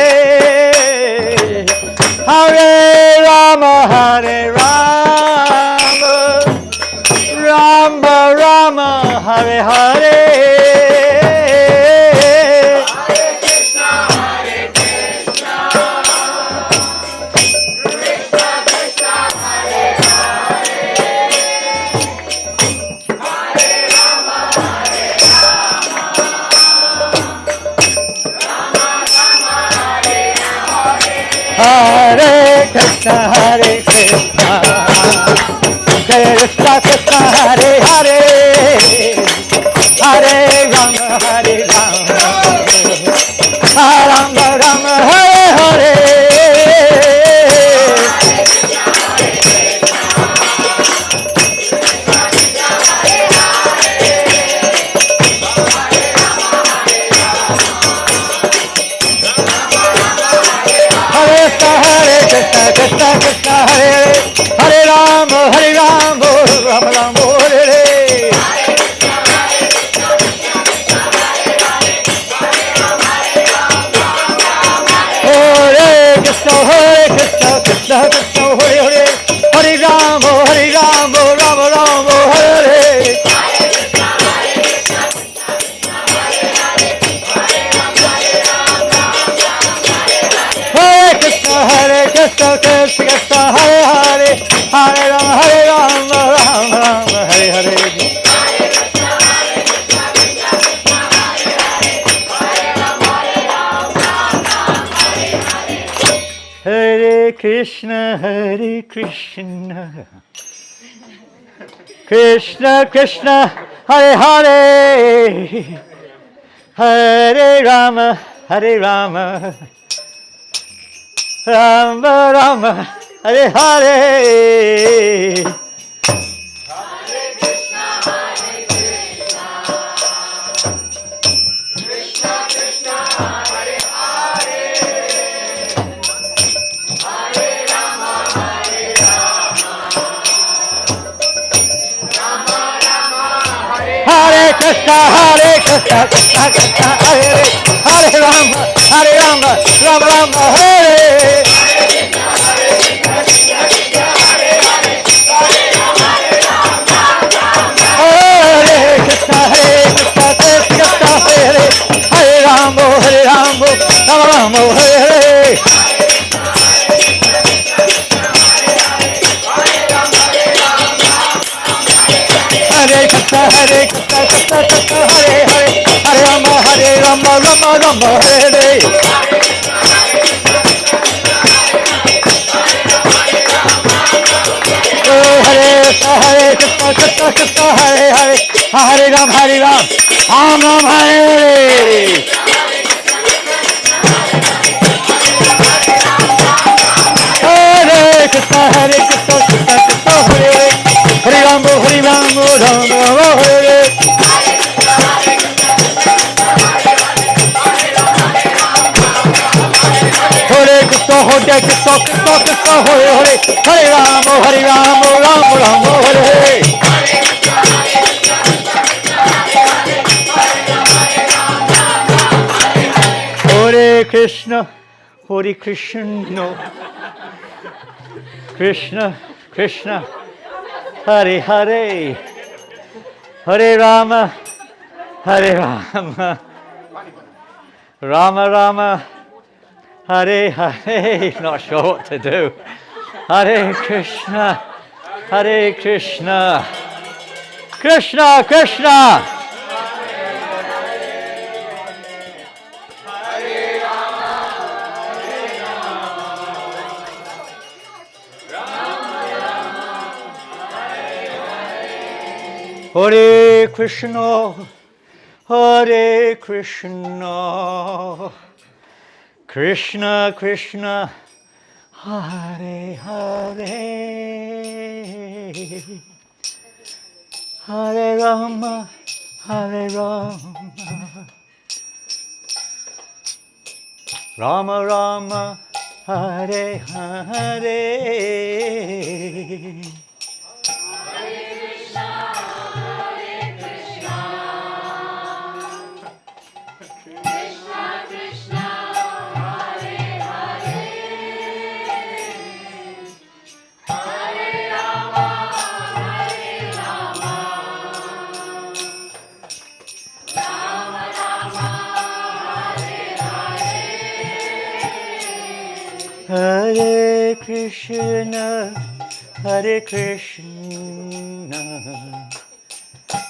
Hare Rama, Hare Rama, Rama Rama, Hare Hare. Hare Krishna, Hare Krishna, Krishna Krishna, Hare Hare, Hare Rama, Hare Rama, Rama Rama, Hare Hare. Krishna Krishna, Hare Hare, Rama, Hare Rama, Rama Rama, Hare Hare. Hare Krishna, Krishna Krishna, Hare Hare, Hare Rama, Rama Rama, Hare Hare. Hare Krishna, Krishna, Hare Hare, Hare Rama, Rama Rama, Hare Hare. Hare Krishna, Krishna Krishna, Hare Hare, Hare Rama, Rama Rama, Hare Hare. Krishna, Hare Krishna, Krishna Krishna, Hare Hare, Hare Rama, Rama Rama, Hare. Hare Krishna, Krishna Krishna, Hare Hare, Hare Rama, Rama Rama, Hare Hare. Hare Krishna, Krishna Krishna, Hare Hare, Hare Rama, Rama Rama, Hare Hare. Hare Krishna, Krishna Krishna, Hare Hare, Hare Ram, Ram Ram, Hare Hare. Hare Krishna, Krishna Krishna, Hare Hare, Hare Ram, Ram Ram, Hare Hare. Hare Krishna, Krishna Krishna, Hare Hare, Hare Ram, Ram Ram, Hare Hare. Hare Krishna, Hare Krishna, Krishna Krishna, Hare Hare, Hare Rama, Hare Rama, Rama Rama, Hare Hare. Not sure what to do. Hare Krishna, Hare Krishna, Krishna Krishna. Hare Krishna, Hare Krishna, Krishna Krishna, Hare Hare, Hare Rama, Hare Rama, Rama Rama, Hare Hare. Hare Krishna, Hare Krishna,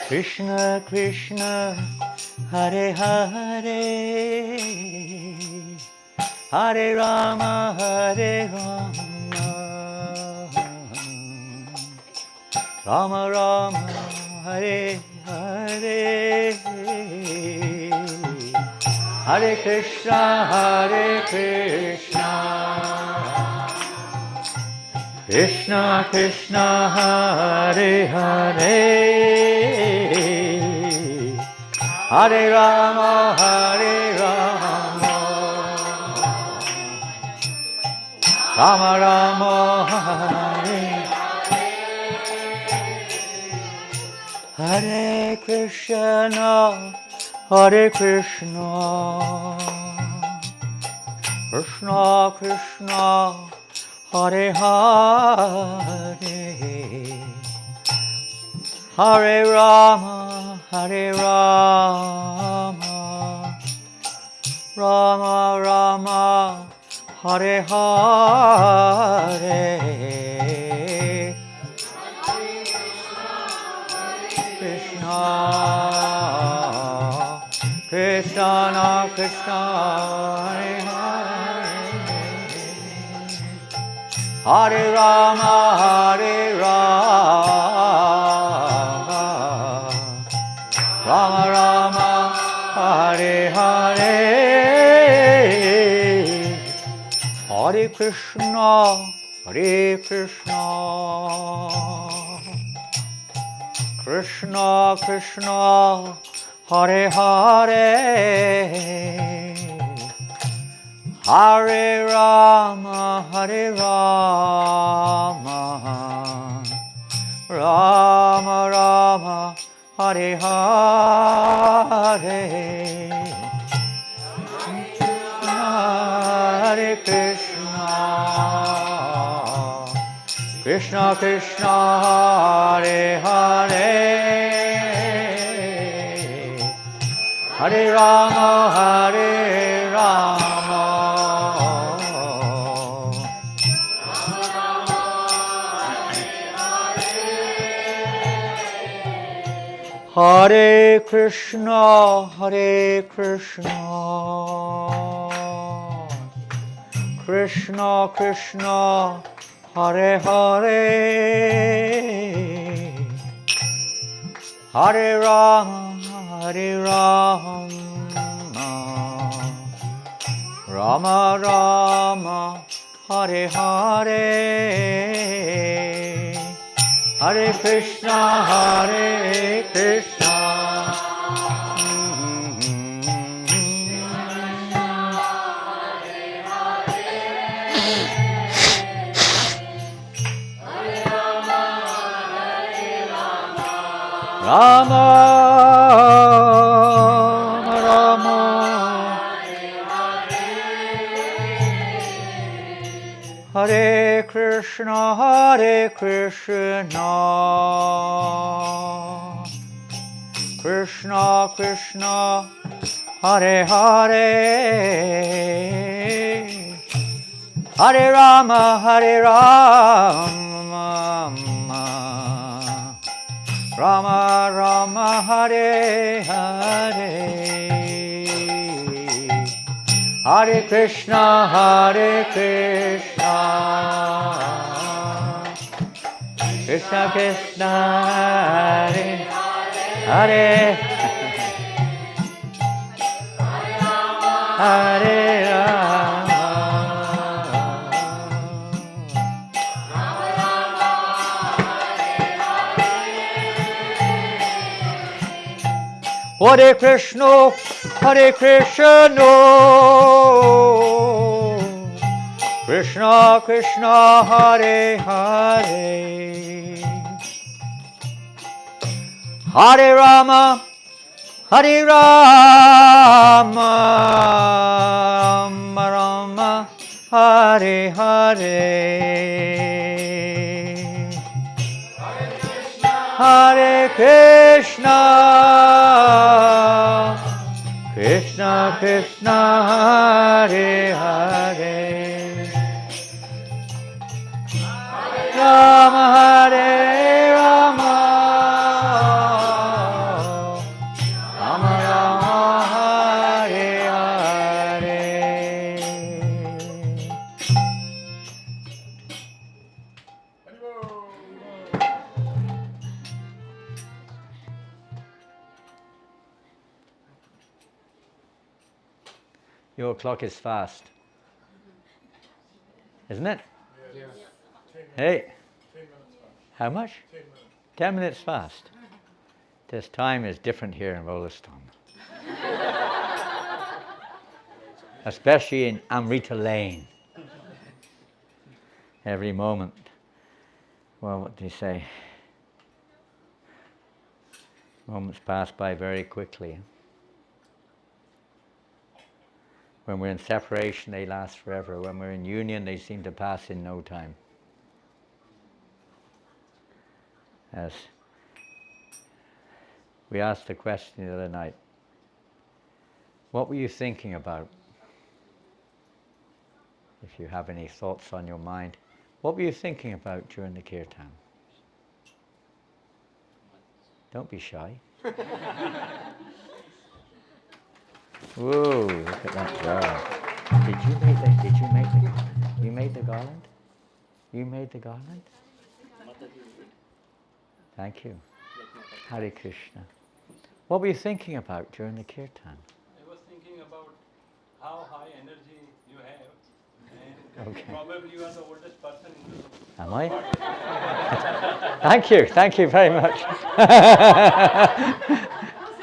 Krishna Krishna, Hare Hare, Hare Rama, Hare Rama, Rama Rama, Hare Hare. Hare Krishna, Hare Krishna, Krishna Krishna, Hare Hare, Hare Rama, Hare Rama, Rama Rama, Hare Hare Krishna, Hare Krishna, Krishna Krishna, Hare Hare, Hare Rama, Hare Rama, Rama Rama, Hare Hare. Krishna, Krishna Krishna, Hare Hare, Hare Rama, Hare Rama, Rama Rama, Hare Hare, Hare Krishna, Hare Krishna, Krishna Krishna, Hare Hare, Hare Rama, Hare Rama, Rama Rama, Hare Hare. Hare Krishna, Krishna Krishna, Hare Hare, Hare Rama, Hare Rama, Hare Krishna, Krishna Krishna, Hare Hare, Hare Rama, Hare Rama, Rama Rama, Hare Hare, Hare Krishna, Hare Krishna. Rama Rama, Hare Krishna, Krishna Krishna, Hare Hare, Hare Rama, Hare Rama, Rama Rama, Hare Hare, Hare Krishna, Krishna Krishna, Hare Hare, Hare Rama. Hare Krishna, Hare Krishna, Krishna Krishna, Hare Hare, Hare Rama, Hare Rama, Rama Rama, Hare Hare, Hare Krishna, Krishna Krishna, Hare Hare, Rama Hare Rama, Rama Rama, Hare Hare. Your clock is fast, isn't it? Yes. Hey, 10 minutes fast. how much? 10 minutes. 10 minutes fast. This time is different here in Rollerstone. Especially in Amrita Lane. Every moment. Well, what do you say? Moments pass by very quickly. When we're in separation, they last forever. When we're in union, they seem to pass in no time. As we asked the question the other night, what were you thinking about? If you have any thoughts on your mind, what were you thinking about during the kirtan? Don't be shy. Whoa, look at that job. Did you make the garland? You made the garland? You made the garland? Thank you. Hare Krishna. What were you thinking about during the kirtan? I was thinking about how high energy you have, and Okay. probably you are the oldest person in the room. Am I? Thank you very much.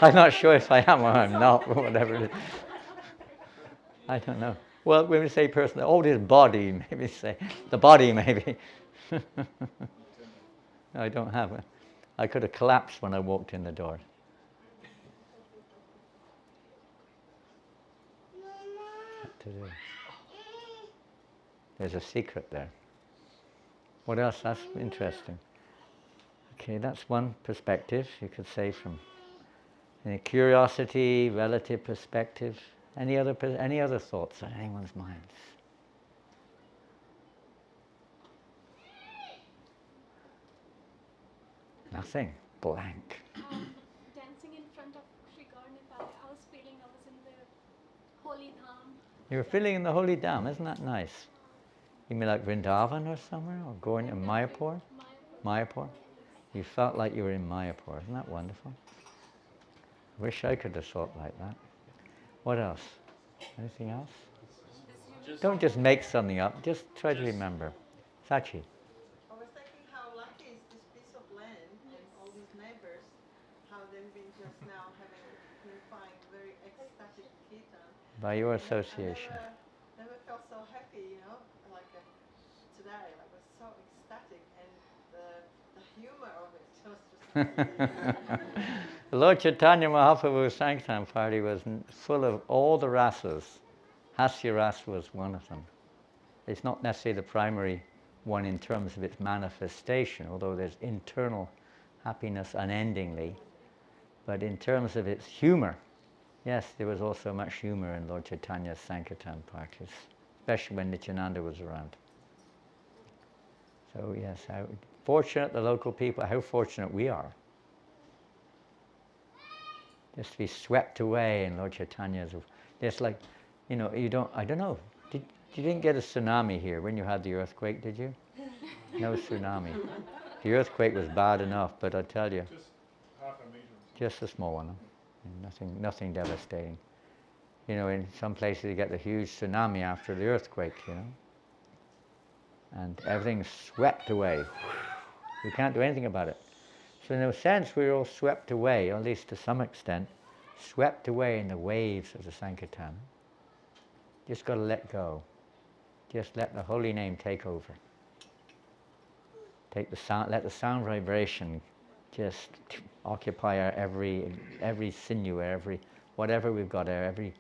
I'm not sure if I am or I'm not, or whatever it is. I don't know. Well, when we say person, the oldest body, maybe say, the body maybe. I don't have it. I could have collapsed when I walked in the door. to do. There's a secret there. What else? That's interesting. Okay, that's one perspective, you could say, from curiosity, relative perspective. Any other thoughts on anyone's minds? Nothing. Blank. Dancing in front of Sri Nepal, I was feeling I was in the holy dham. You were feeling in the holy dham, isn't that nice? You mean like Vrindavan or somewhere? Or going to Mayapur? Mayapur? You felt like you were in Mayapur. Isn't that wonderful? I wish I could have thought like that. What else? Anything else? Don't just make something up. Just try to remember. Sachi. I was thinking how lucky is this piece of land and all these neighbors, how they've been just now having purifying, very ecstatic kirtan. By your association. I never felt so happy, like today. Like I was so ecstatic, and the humor of it just. The Lord Chaitanya Mahaprabhu's Sankirtan party was full of all the rasas. Hasya rasa was one of them. It's not necessarily the primary one in terms of its manifestation, although there's internal happiness unendingly. But in terms of its humor, yes, there was also much humor in Lord Chaitanya's Sankirtan parties, especially when Nityananda was around. So yes, how fortunate the local people, how fortunate we are. Just to be swept away in Lord Chaitanya's, it's like, I don't know, you didn't get a tsunami here when you had the earthquake, did you? No tsunami. The earthquake was bad enough, but I tell you, Just half a meter. just a small one, nothing devastating. In some places you get the huge tsunami after the earthquake, and everything's swept away. You can't do anything about it. So in a sense, we're all swept away, or at least to some extent, swept away in the waves of the Sankirtan. Just got to let go. Just let the holy name take over. Take the sound, let the sound vibration just occupy our every sinew, every whatever we've got, every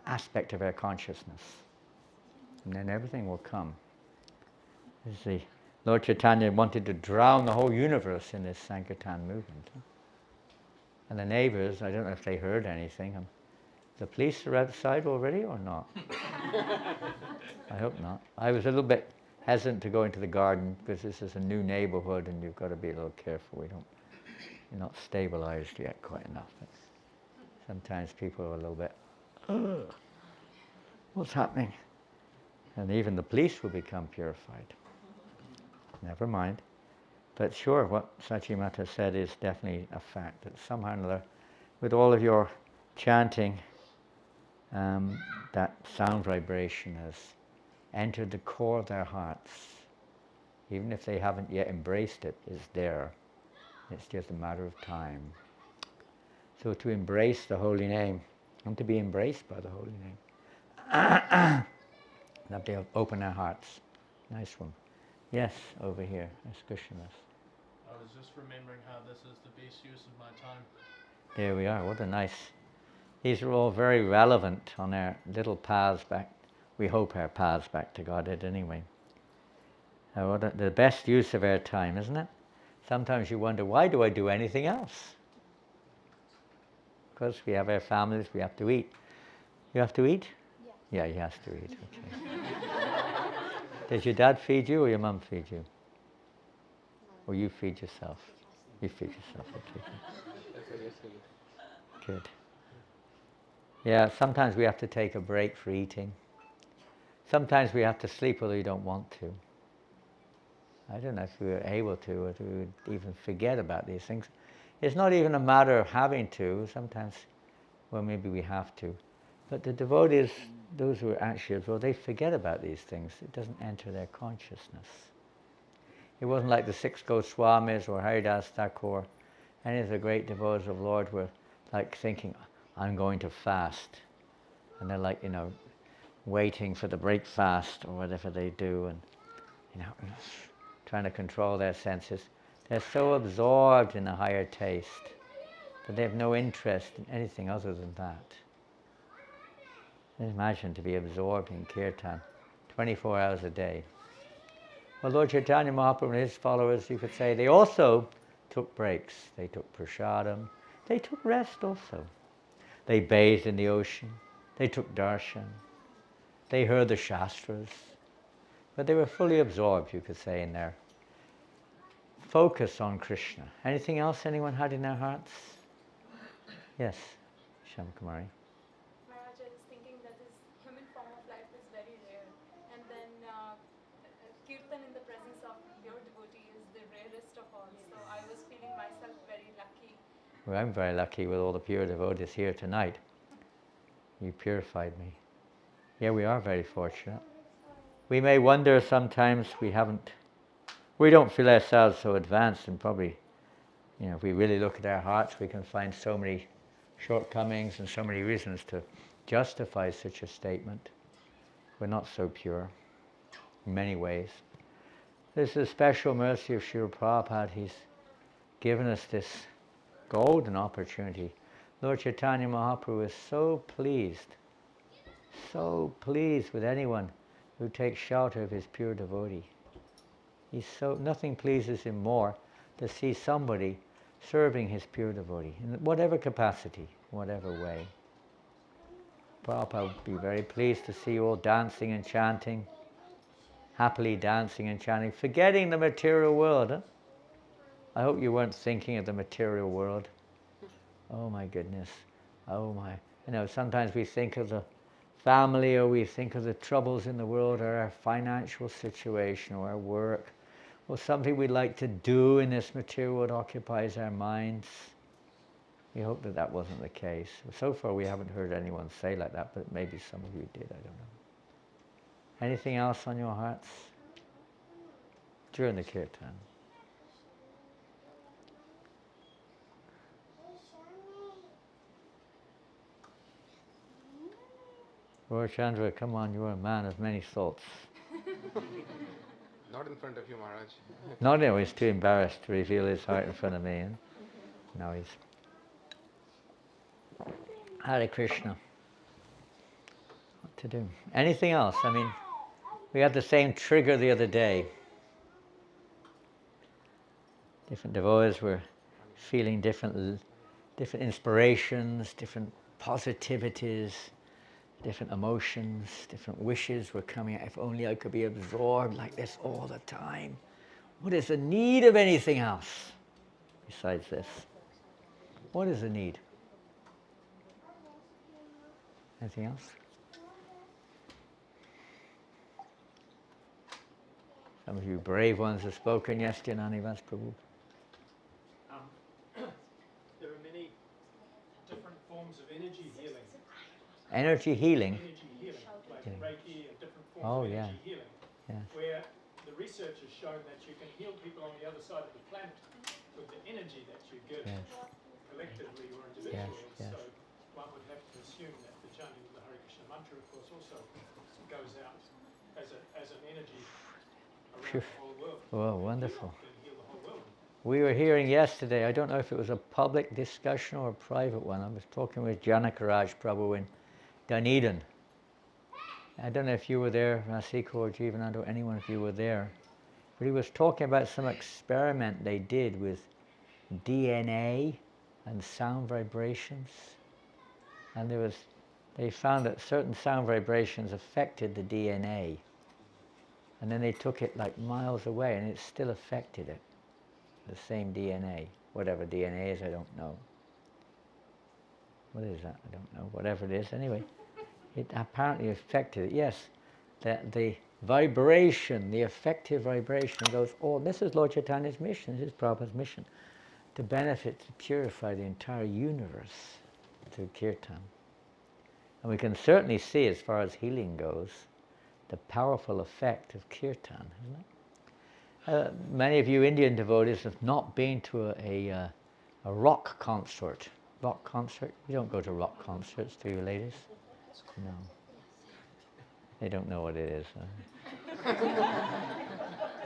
aspect of our consciousness, and then everything will come. You see, Lord Chaitanya wanted to drown the whole universe in this Sankirtan movement. And the neighbors, I don't know if they heard anything. The police are outside already or not? I hope not. I was a little bit hesitant to go into the garden because this is a new neighborhood and you've got to be a little careful. You're not stabilized yet quite enough. Sometimes people are a little bit, what's happening? And even the police will become purified. Never mind. But sure, what Sachimata said is definitely a fact, that somehow or another, with all of your chanting, that sound vibration has entered the core of their hearts. Even if they haven't yet embraced it, it's there. It's just a matter of time. So to embrace the holy name, and to be embraced by the holy name, that they open our hearts. Nice one. Yes, over here, as Krishnadas. I was just remembering how this is the best use of my time. There we are, what a nice... These are all very relevant on our little paths back, we hope our paths back to Godhead anyway. The best use of our time, isn't it? Sometimes you wonder, why do I do anything else? Because we have our families, we have to eat. You have to eat? Yeah, he has to eat, okay. Does your dad feed you or your mum feed you? Or you feed yourself? You feed yourself, okay. Good. Yeah, sometimes we have to take a break for eating. Sometimes we have to sleep although you don't want to. I don't know if we were able to, or if we would even forget about these things. It's not even a matter of having to. Sometimes, well, maybe we have to. But the devotees, those who are actually devoted, they forget about these things. It doesn't enter their consciousness. It wasn't like the six Goswamis or Haridas Thakur. Any of the great devotees of the Lord were like thinking, I'm going to fast. And they're like, waiting for the break fast or whatever they do, and trying to control their senses. They're so absorbed in the higher taste that they have no interest in anything other than that. Imagine to be absorbed in kirtan 24 hours a day. Well, Lord Chaitanya Mahaprabhu and his followers, you could say, they also took breaks. They took prasadam. They took rest also. They bathed in the ocean. They took darshan. They heard the shastras. But they were fully absorbed, you could say, in their focus on Krishna. Anything else anyone had in their hearts? Yes, Shamkumari. Maharaj, I was thinking that this human form of life is very rare. And then kirtan in the presence of pure devotee is the rarest of all. So I was feeling myself very lucky. Well, I'm very lucky with all the pure devotees here tonight. You purified me. Yeah, we are very fortunate. We may wonder sometimes we don't feel ourselves so advanced, and probably, if we really look at our hearts, we can find so many shortcomings and so many reasons to justify such a statement. We're not so pure in many ways. This is a special mercy of Srila Prabhupada. He's given us this golden opportunity. Lord Chaitanya Mahaprabhu is so pleased with anyone who takes shelter of his pure devotee. Nothing pleases him more to see somebody serving his pure devotee, in whatever capacity, whatever way. Prabhupada would be very pleased to see you all dancing and chanting, happily dancing and chanting, forgetting the material world. Huh? I hope you weren't thinking of the material world. Oh my goodness. Oh my. Sometimes we think of the family, or we think of the troubles in the world, or our financial situation, or our work, or something we'd like to do in this material world occupies our minds. We hope that wasn't the case. So far we haven't heard anyone say like that, but maybe some of you did, I don't know. Anything else on your hearts during the kirtan? Lord Chandra, come on, you're a man of many thoughts. Not in front of you, Maharaj. No, he's too embarrassed to reveal his heart in front of me. Huh? No, he's... Hare Krishna. What to do? Anything else? We had the same trigger the other day. Different devotees were feeling different inspirations, different positivities, different emotions, different wishes were coming out. If only I could be absorbed like this all the time. What is the need of anything else besides this? What is the need? Anything else? Some of you brave ones have spoken. Yes, Janani Vas Prabhu. There are many different forms of energy healing. Energy healing? Energy healing, like Reiki and different forms Oh, of yeah. energy healing, Yes. where the research has shown that you can heal people on the other side of the planet with the energy that you give, Yes. collectively or individually. Yes. So one would have to assume that the chanting of the Hare Krishna mantra, of course, also goes out as an energy around Phew. the whole world. Oh, wonderful. Can heal the whole world. We were hearing yesterday, I don't know if it was a public discussion or a private one. I was talking with Janakaraj Prabhu in Dunedin. I don't know if you were there, Rasika or Jivananda, or anyone of you were there. But he was talking about some experiment they did with DNA and sound vibrations. And they found that certain sound vibrations affected the DNA. And then they took it like miles away and it still affected it. The same DNA. Whatever DNA is, I don't know. What is that? I don't know. Whatever it is, anyway. It apparently affected it. Yes, the vibration, the effective vibration goes all. This is Lord Chaitanya's mission, this is Prabhupada's mission, to benefit, to purify the entire universe through kirtan. And we can certainly see, as far as healing goes, the powerful effect of kirtan, isn't it? Many of you Indian devotees have not been to a rock concert. Rock concert? You don't go to rock concerts, do you, ladies? No. They don't know what it is. He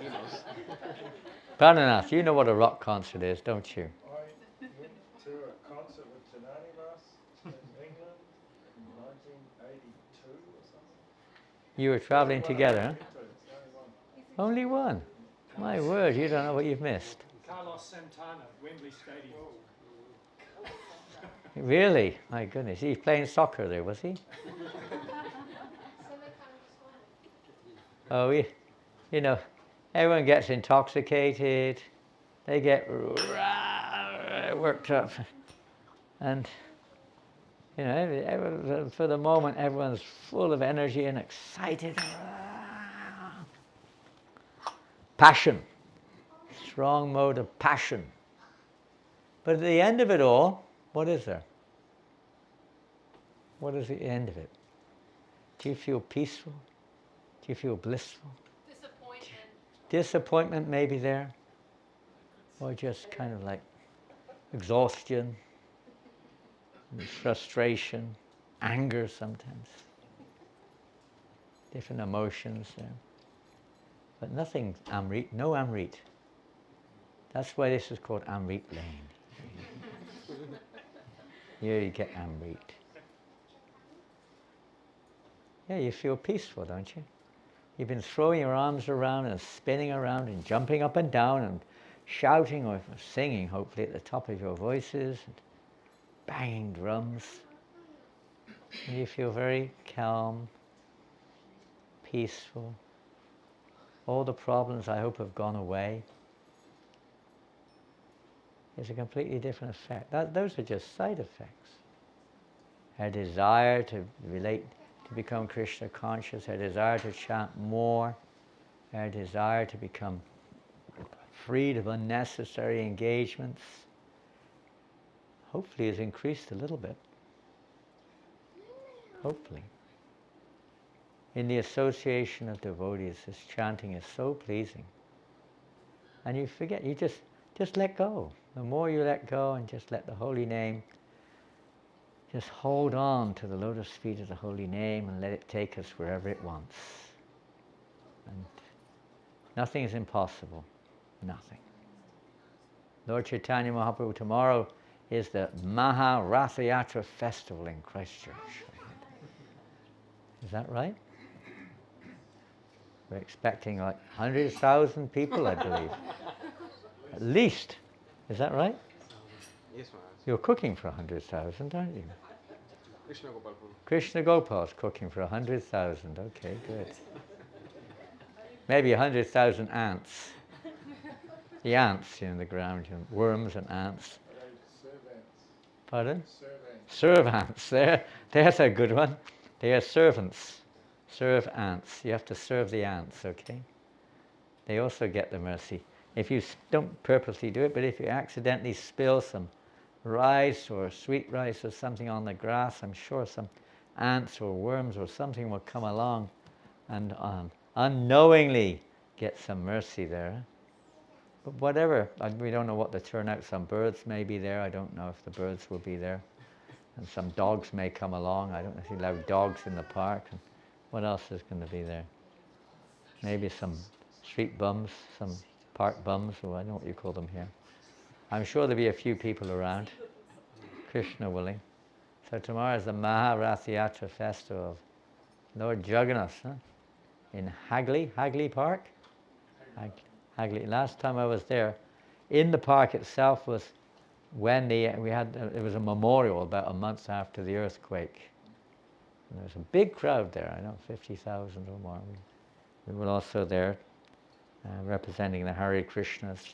knows. Prananath, you know what a rock concert is, don't you? I went to a concert with Janani Vas in England in 1982. You were traveling together, huh? It's the only one. Only one. My word, you don't know what you've missed. Carlos Santana, Wembley Stadium. Really? My goodness. He's playing soccer there, was he? Oh, you know, everyone gets intoxicated. They get worked up. And, you know, for the moment, everyone's full of energy and excited. Passion. Strong mode of passion. But at the end of it all, what is there? What is the end of it? Do you feel peaceful? Do you feel blissful? Disappointment may be there. Or just kind of like exhaustion, frustration, anger sometimes. Different emotions there. But nothing Amrit, no Amrit. That's why this is called Amrit Lane. Here you get Amrit. Yeah, you feel peaceful, don't you? You've been throwing your arms around and spinning around and jumping up and down and shouting or singing, hopefully, at the top of your voices, and banging drums. And you feel very calm, peaceful. All the problems, I hope, have gone away. It's a completely different effect. Those are just side effects. Her desire to relate, to become Krishna conscious, her desire to chant more, her desire to become freed of unnecessary engagements, hopefully has increased a little bit. Hopefully. In the association of devotees, this chanting is so pleasing. And you forget, you just let go. The more you let go and just let the holy name, just hold on to the lotus feet of the holy name and let it take us wherever it wants. And nothing is impossible. Nothing. Lord Chaitanya Mahaprabhu, tomorrow is the Maha Ratha Yatra festival in Christchurch. Is that right? We're expecting like 100,000 people, I believe. At least. Is that right? Yes, Maharaj. You're cooking for 100,000, aren't you? Krishna Gopal Prabhu. Krishna Gopal's cooking for 100,000. Okay, good. Maybe 100,000 ants. The ants in the ground, worms and ants. Pardon? Serve ants. There's a good one. They are servants. Serve ants. You have to serve the ants, okay? They also get the mercy. If you don't purposely do it, but if you accidentally spill some rice or sweet rice or something on the grass, I'm sure some ants or worms or something will come along and unknowingly get some mercy there. But whatever, we don't know what the turnout. Some birds may be there. I don't know if the birds will be there. And some dogs may come along. I don't know if you allow dogs in the park. And what else is going to be there? Maybe some street bums, some park bums, or I don't know what you call them here. I'm sure there'll be a few people around, Krishna willing. So tomorrow is the Maha Ratha Yatra festival of Lord Jagannath, in Hagley Park. Hagley. Last time I was there, in the park itself was when there was a memorial about a month after the earthquake. And there was a big crowd there. I know 50,000 or more. We were also there, representing the Hare Krishnas.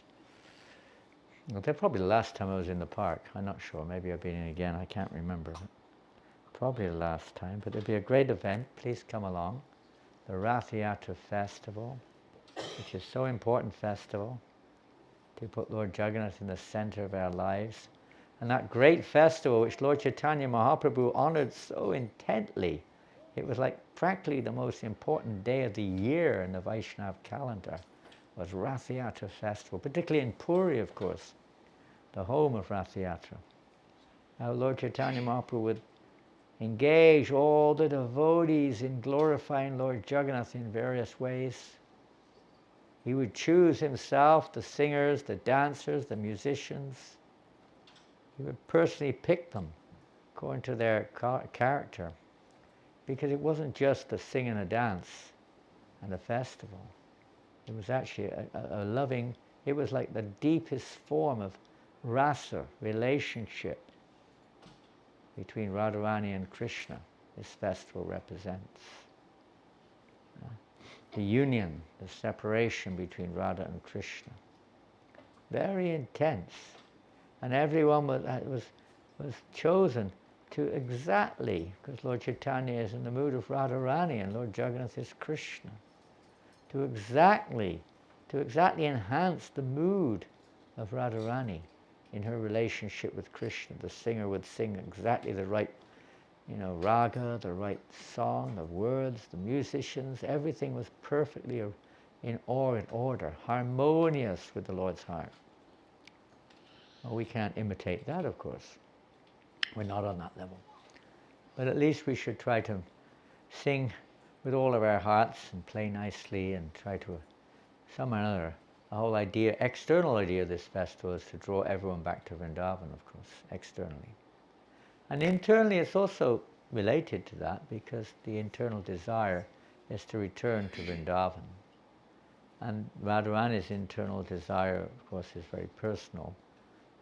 Well, that's probably the last time I was in the park. I'm not sure. Maybe I've been in again. I can't remember. Probably the last time. But it'll be a great event. Please come along. The Ratha Yatra Festival, which is so important festival to put Lord Jagannath in the center of our lives. And that great festival which Lord Chaitanya Mahaprabhu honored so intently. It was like practically the most important day of the year in the Vaishnava calendar, was Ratha Yatra festival, particularly in Puri, of course, the home of Ratha Yatra. Now Lord Chaitanya Mahaprabhu would engage all the devotees in glorifying Lord Jagannath in various ways. He would choose himself the singers, the dancers, the musicians. He would personally pick them according to their character. because it wasn't just a sing and a dance and a festival. It was actually a loving, it was like the deepest form of rasa, relationship between Radharani and Krishna, this festival represents. The union, the separation between Radha and Krishna. Very intense. And everyone was chosen to exactly, because Lord Chaitanya is in the mood of Radharani and Lord Jagannath is Krishna, to exactly enhance the mood of Radharani in her relationship with Krishna. The singer would sing exactly the right, raga, the right song, the words, the musicians, everything was perfectly in order, harmonious with the Lord's heart. Well, we can't imitate that, of course. We're not on that level. But at least we should try to sing with all of our hearts and play nicely and try to, somehow or another, the whole idea, external idea of this festival is to draw everyone back to Vrindavan, of course, externally. And internally it's also related to that because the internal desire is to return to Vrindavan. And Radharani's internal desire, of course, is very personal,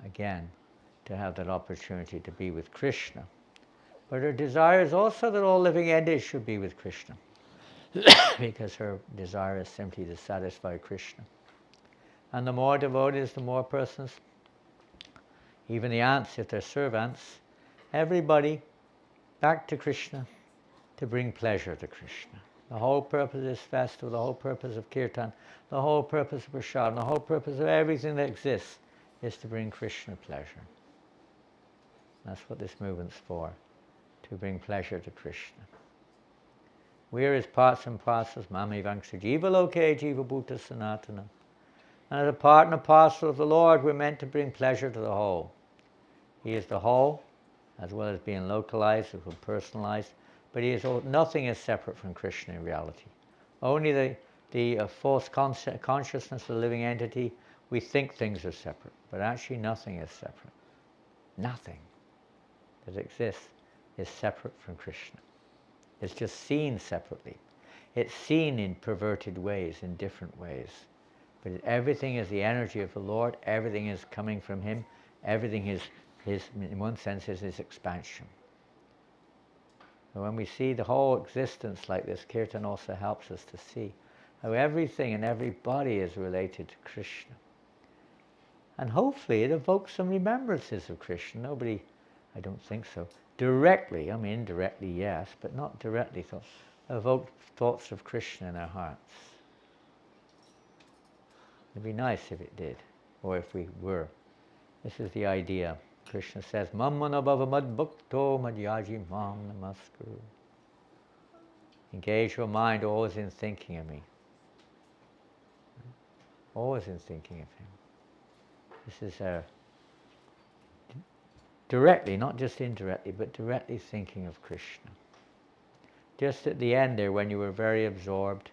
again, to have that opportunity to be with Krishna. But her desire is also that all living entities should be with Krishna, because her desire is simply to satisfy Krishna. And the more devotees, the more persons, even the ants, if they're servants, everybody back to Krishna to bring pleasure to Krishna. The whole purpose of this festival, the whole purpose of kirtan, the whole purpose of prasad, the whole purpose of everything that exists is to bring Krishna pleasure. That's what this movement's for, to bring pleasure to Krishna. We are his parts and parcels, mami vangsha jiva loke jiva bhuta sanatana. And as a part and a parcel of the Lord, we're meant to bring pleasure to the whole. He is the whole, as well as being localized, or personalized, but nothing is separate from Krishna in reality. Only the false consciousness of the living entity, we think things are separate, but actually nothing is separate. Nothing that exists is separate from Krishna. It's just seen separately. It's seen in perverted ways, in different ways. But everything is the energy of the Lord, everything is coming from Him, everything is in one sense, is His expansion. So when we see the whole existence like this, Kirtan also helps us to see how everything and everybody is related to Krishna. And hopefully it evokes some remembrances of Krishna. Nobody, I don't think so, directly, I mean indirectly yes, but not directly, evoke thoughts of Krishna in our hearts. It'd be nice if it did, or if we were. This is the idea. Krishna says, Mammana bhava mad bhakto madhyaji mam namaskuru. Engage your mind always in thinking of me. Always in thinking of Him. This is directly, not just indirectly, but directly thinking of Krishna. Just at the end there, when you were very absorbed,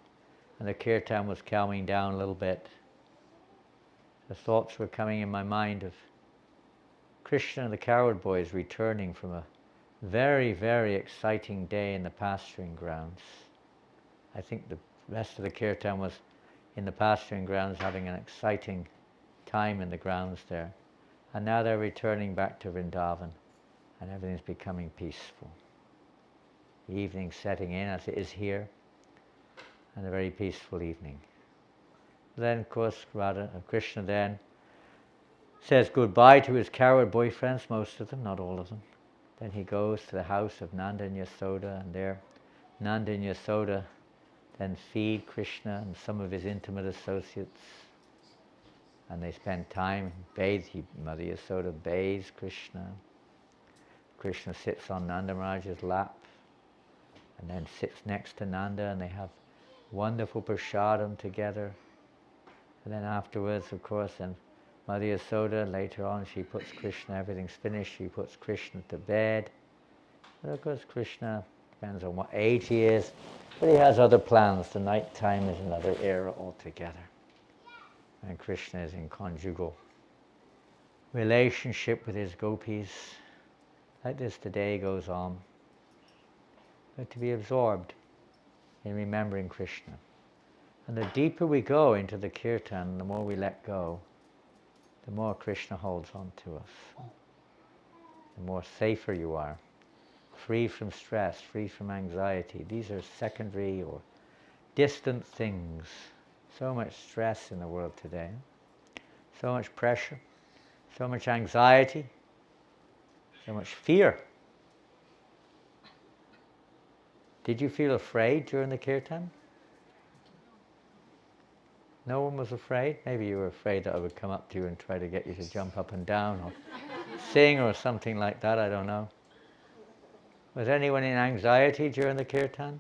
and the kirtan was calming down a little bit, the thoughts were coming in my mind of Krishna and the cowherd boys returning from a very, very exciting day in the pasturing grounds. I think the rest of the kirtan was in the pasturing grounds having an exciting time in the grounds there. And now they're returning back to Vrindavan and everything's becoming peaceful. The evening's setting in as it is here, and a very peaceful evening. Then, of course, Krishna then says goodbye to his cowherd boyfriends, most of them, not all of them. Then he goes to the house of Nanda and Yasoda, and there Nanda and Yasoda then feed Krishna and some of his intimate associates. And they spend time, Mother Yasoda bathes Krishna. Krishna sits on Nanda Maharaj's lap, and then sits next to Nanda, and they have wonderful prasadam together. And then afterwards, of course, and Mother Yasoda, later on, she puts Krishna, everything's finished, she puts Krishna to bed. And of course, Krishna, depends on what age he is, but he has other plans. The night time is another era altogether. And Krishna is in conjugal relationship with his gopis. Like this, the day goes on. but to be absorbed in remembering Krishna. And the deeper we go into the kirtan, the more we let go, the more Krishna holds on to us. The more safer you are, free from stress, free from anxiety. These are secondary or distant things. So much stress in the world today, so much pressure, so much anxiety, so much fear. Did you feel afraid during the kirtan? No one was afraid? Maybe you were afraid that I would come up to you and try to get you to jump up and down or sing or something like that, I don't know. Was anyone in anxiety during the kirtan?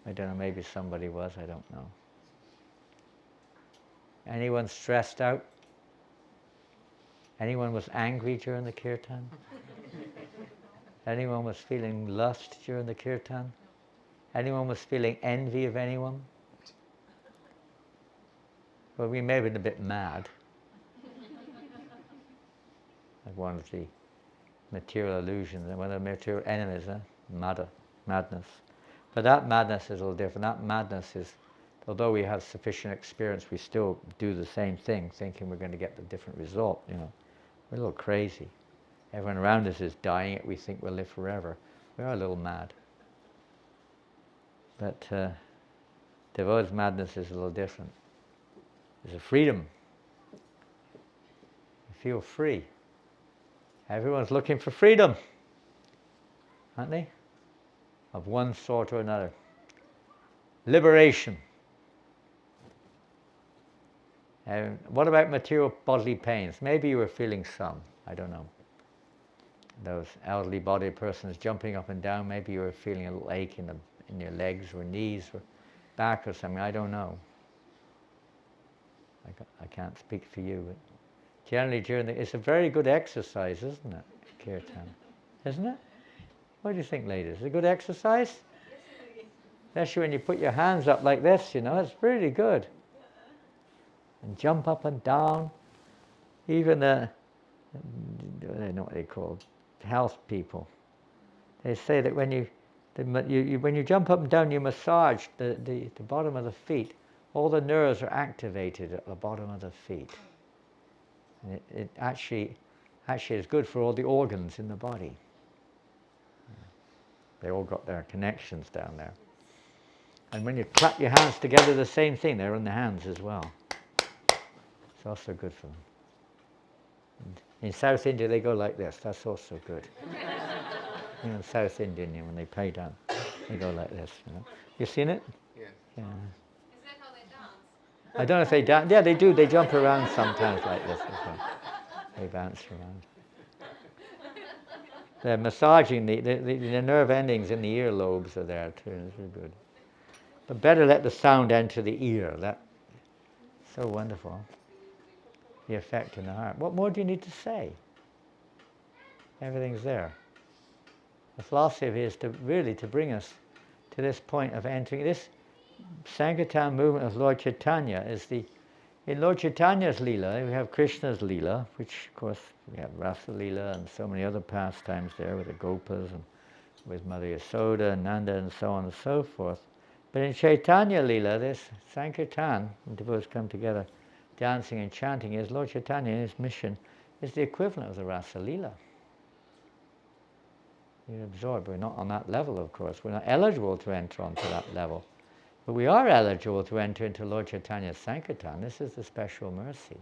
I don't know, maybe somebody was, I don't know. Anyone stressed out? Anyone was angry during the kirtan? Anyone was feeling lust during the kirtan? Anyone was feeling envy of anyone? Well, we may have been a bit mad. Like one of the material illusions, and one of the material enemies, madness. But that madness is a little different. That madness is, although we have sufficient experience, we still do the same thing, thinking we're going to get the different result, you know. We're a little crazy. Everyone around us is dying, yet we think we'll live forever. We are a little mad. But devotee's madness is a little different. There's a freedom. You feel free. Everyone's looking for freedom, aren't they? Of one sort or another. Liberation. What about material bodily pains? Maybe you were feeling some, I don't know. Those elderly body persons jumping up and down, maybe you were feeling a little ache in your legs or knees or back or something, I don't know. I can't speak for you, but generally it's a very good exercise, isn't it? Kirtan. Isn't it? What do you think, ladies? Is it a good exercise? Especially when you put your hands up like this, you know, it's really good. And jump up and down. Even I don't know what they call health people. They say that when you jump up and down, you massage the bottom of the feet. All the nerves are activated at the bottom of the feet. And it actually is good for all the organs in the body. They all got their connections down there. And when you clap your hands together, the same thing, they're in the hands as well. It's also good for them. And in South India, they go like this. That's also good. You know, South Indian, when they pray down, they go like this. You know. You seen it? Yes. Yeah. Is that how they dance? I don't know if they dance. Yeah, they do. They jump around sometimes like this. They bounce around. They're massaging the nerve endings in the earlobes are there too. It's really good. But better let the sound enter the ear. That's so wonderful. The effect in the heart. What more do you need to say? Everything's there. The philosophy is to bring us to this point of entering. This Sankirtan movement of Lord Chaitanya is in Lord Chaitanya's Leela, we have Krishna's Leela, which of course we have Rasa Leela and so many other pastimes there with the Gopas and with Mother Yasoda and Nanda and so on and so forth. But in Chaitanya Leela, this Sankirtan, when devotees come together dancing and chanting, is Lord Chaitanya in his mission is the equivalent of the Rasa Leela. You're absorbed. We're not on that level, of course. We're not eligible to enter onto that level. But we are eligible to enter into Lord Chaitanya's Sankirtan. This is the special mercy.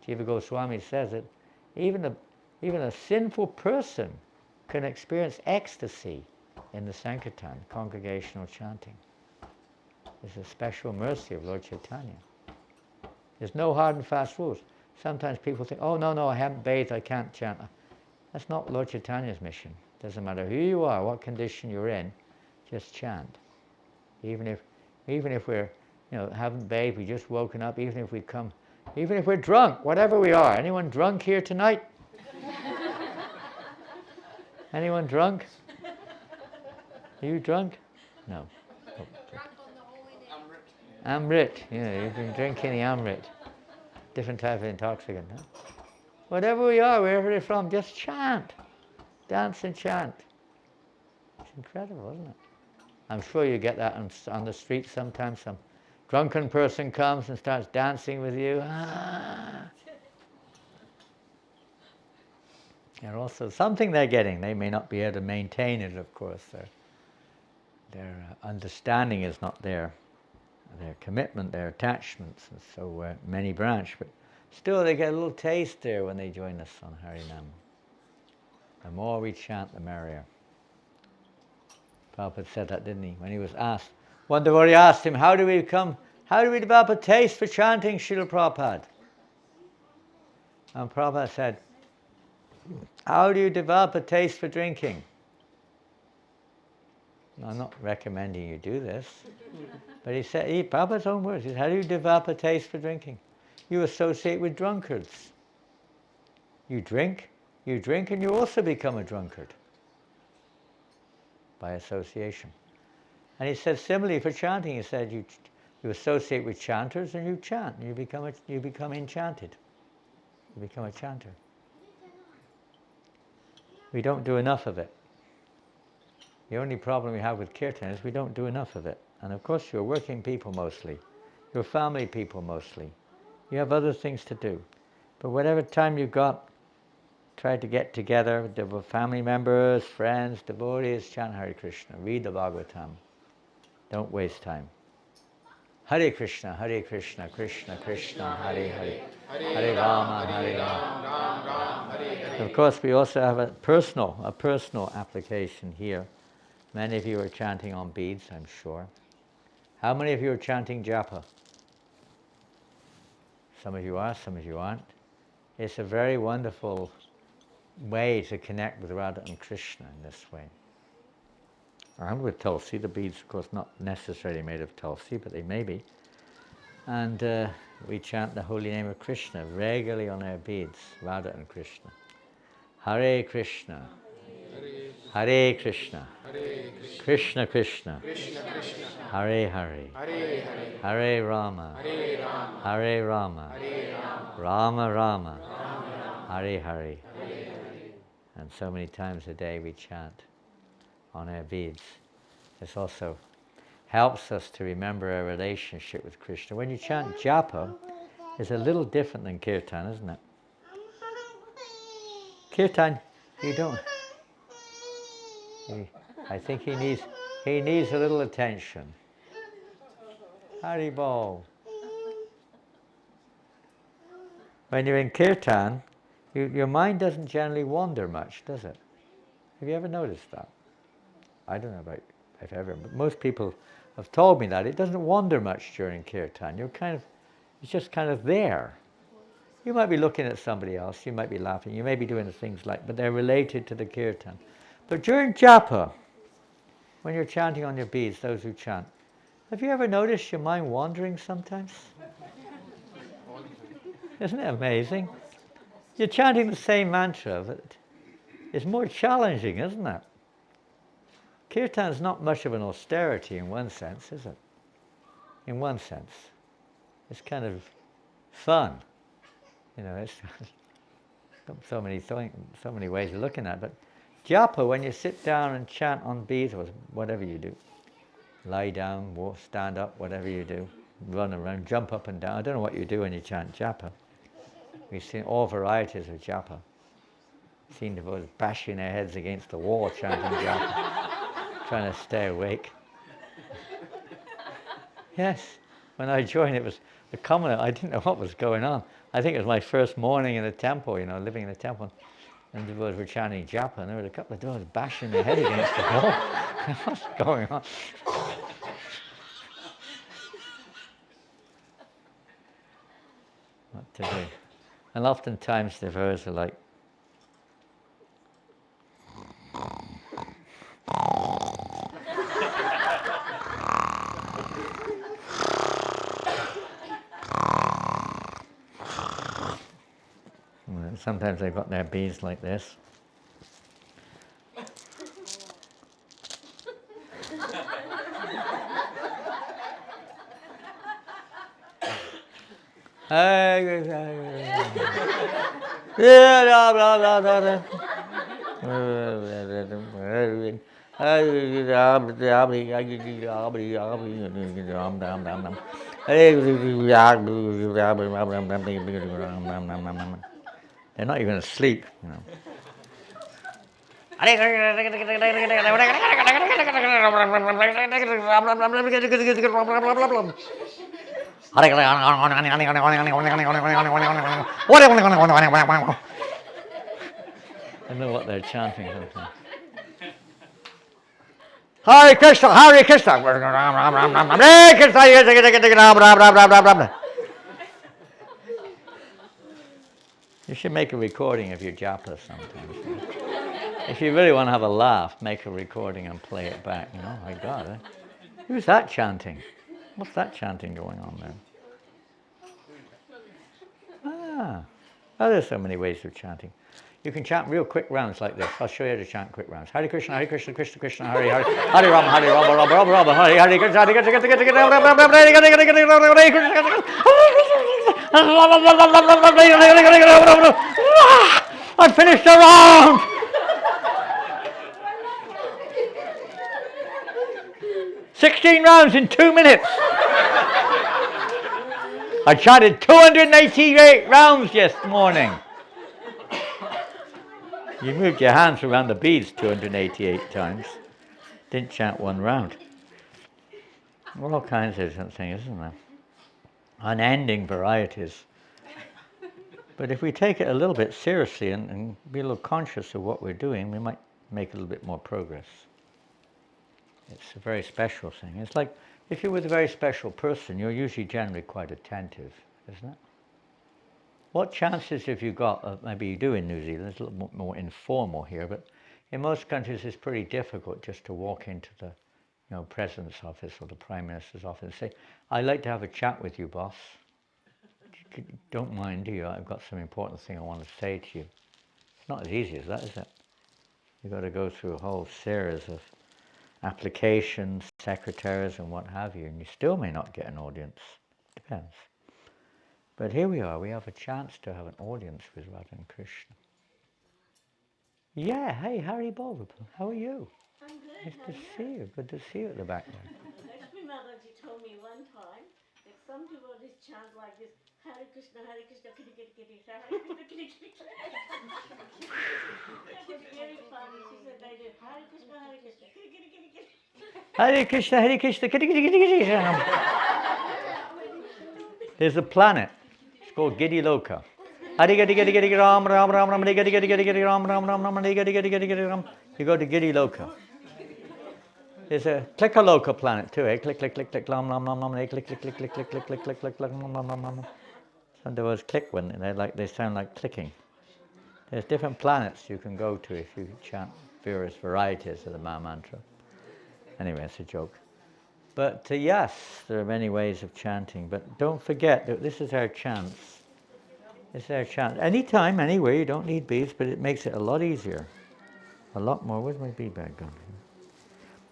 Jiva Goswami says that even a sinful person can experience ecstasy in the Sankirtan, congregational chanting. It's a special mercy of Lord Chaitanya. There's no hard and fast rules. Sometimes people think, oh, no, I haven't bathed, I can't chant. That's not Lord Chaitanya's mission. Doesn't matter who you are, what condition you're in, just chant. Even if we're, haven't bathed, we just woken up, even if we're drunk, whatever we are. Anyone drunk here tonight? Anyone drunk? Are you drunk? No. Oh, Drunk on the holy name. Amrit. Amrit. You've been drinking the Amrit. Different type of intoxicant. Huh? Whatever we are, wherever we're from, just chant. Dance and chant. incredible, isn't it? I'm sure you get that on the street sometimes. Some drunken person comes and starts dancing with you. And also something they're getting. They may not be able to maintain it, of course. Their understanding is not there. Their commitment, their attachments, and so many branch. But still, they get a little taste there when they join us on Harinam. The more we chant, the merrier. Prabhupada said that, didn't he? When he was asked, one devotee asked him, how do we develop a taste for chanting Srila Prabhupada? And Prabhupada said, how do you develop a taste for drinking? I'm not recommending you do this. But he said, Prabhupada's own words, he said, how do you develop a taste for drinking? You associate with drunkards. You drink, and you also become a drunkard by association. And he said similarly for chanting, he said you associate with chanters and you chant, and you become enchanted. You become a chanter. We don't do enough of it. The only problem we have with kirtan is we don't do enough of it. And of course you're working people mostly. You're family people mostly. You have other things to do. But whatever time you've got, try to get together with family members, friends, devotees, chant Hare Krishna, read the Bhagavatam. Don't waste time. Hare Krishna, Krishna Krishna, Hare Hare, Hare Rama, Hare Rama. Of course, we also have a personal application here. Many of you are chanting on beads, I'm sure. How many of you are chanting japa? Some of you are, some of you aren't. It's a very wonderful way to connect with Radha and Krishna in this way. And with Tulsi, the beads, of course, not necessarily made of Tulsi, but they may be. And we chant the holy name of Krishna regularly on our beads, Radha and Krishna. Hare Krishna, Hare Krishna, Krishna Krishna, Hare Hare, Hare Rama, Hare Rama, Rama Rama, Hare Hare. And so many times a day we chant on our beads. This also helps us to remember our relationship with Krishna. When you chant japa, it's a little different than kirtan, isn't it? Kirtan, you don't. I think he needs a little attention. Haribol. When you're in kirtan, your mind doesn't generally wander much, does it? Have you ever noticed that? I don't know about if ever, but most people have told me that it doesn't wander much during kirtan. It's just kind of there. You might be looking at somebody else, you might be laughing, you may be doing things but they're related to the kirtan. But during japa, when you're chanting on your beads, those who chant, have you ever noticed your mind wandering sometimes? Isn't it amazing? You're chanting the same mantra, but it's more challenging, isn't it? Kirtan is not much of an austerity in one sense, is it? In one sense. It's kind of fun. It's so many ways of looking at it. But japa, when you sit down and chant on beads, or whatever you do, lie down, walk, stand up, whatever you do, run around, jump up and down. I don't know what you do when you chant japa. We've seen all varieties of japa. Seen devotees bashing their heads against the wall chanting japa, trying to stay awake. Yes, when I joined, it was the commoner. I didn't know what was going on. I think it was my first morning in the temple, living in the temple. And the devotees were chanting japa, and there were a couple of devotees bashing their head against the wall. What's going on? What to do? And oftentimes the devotees are like, sometimes they've got their beads like this. They're not even asleep, you know. I don't know what they're chanting sometimes. Hare Krishna, Hare Krishna, Hare Krishna. You should make a recording of your japa sometimes. If you really want to have a laugh, make a recording and play it back. You know, my God, who's that chanting? What's that chanting going on there? Oh, there's so many ways of chanting. You can chant real quick rounds like this. I'll show you how to chant quick rounds. Hare Krishna, Krishna, Krishna, Hare Hare, Hare Rama, Rama, Rama, Hare Hare Krishna, Hare Krishna, I finished the round. 16 rounds in 2 minutes. I chanted 288 rounds this morning. You moved your hands around the beads 288 times. Didn't chant one round. All kinds of different things, isn't there? Unending varieties. But if we take it a little bit seriously and be a little conscious of what we're doing, we might make a little bit more progress. It's a very special thing. It's like if you're with a very special person, you're usually generally quite attentive, isn't it? What chances have you got of, maybe you do in New Zealand, it's a little more informal here, but in most countries it's pretty difficult just to walk into the President's office or the Prime Minister's office and say, I'd like to have a chat with you, boss. Don't mind, do you? I've got some important thing I want to say to you. It's not as easy as that, is it? You've got to go through a whole series of applications, secretaries and what have you, and you still may not get an audience. Depends. But here we are, we have a chance to have an audience with Radha and Krishna. Yeah, hey, Hari Bol, how are you? I'm good. Nice to see you. Good to see you at the back there. Lakshmi Mataji told me one time that some devotees chant like this, Hare Krishna, kitty, kitty, kitty, Hare Krishna, kitty, kitty, kitty. That was very funny. She said they did Hare Krishna, kitty, kitty, kitty, kitty. Hare Krishna, kitty, kitty, kitty, kitty. There's a planet. It's called Giddy Loka. Hare Giddy Giddy Giddy Ram Ram Ram Ram Hare Giddy Giddy Giddy Giddy Ram Ram Ram Ram Hare Giddy Giddy Giddy Giddy Ram. You go to Giddy Loka. There's a Clicker-Loka planet too, eh? Click, click, click, click, lam, lam, lam, lam, click, click, click, click, click, click, click, click, click, click, lam, lam, lam, lam. Some of those click when they sound like clicking. There's different planets you can go to if you chant various varieties of the Maha Mantra. Anyway, it's a joke. But yes, there are many ways of chanting, but don't forget that this is our chance. This is our chance. Anytime, anywhere, you don't need beads, but it makes it a lot easier. A lot more. Where's my bead bag gone?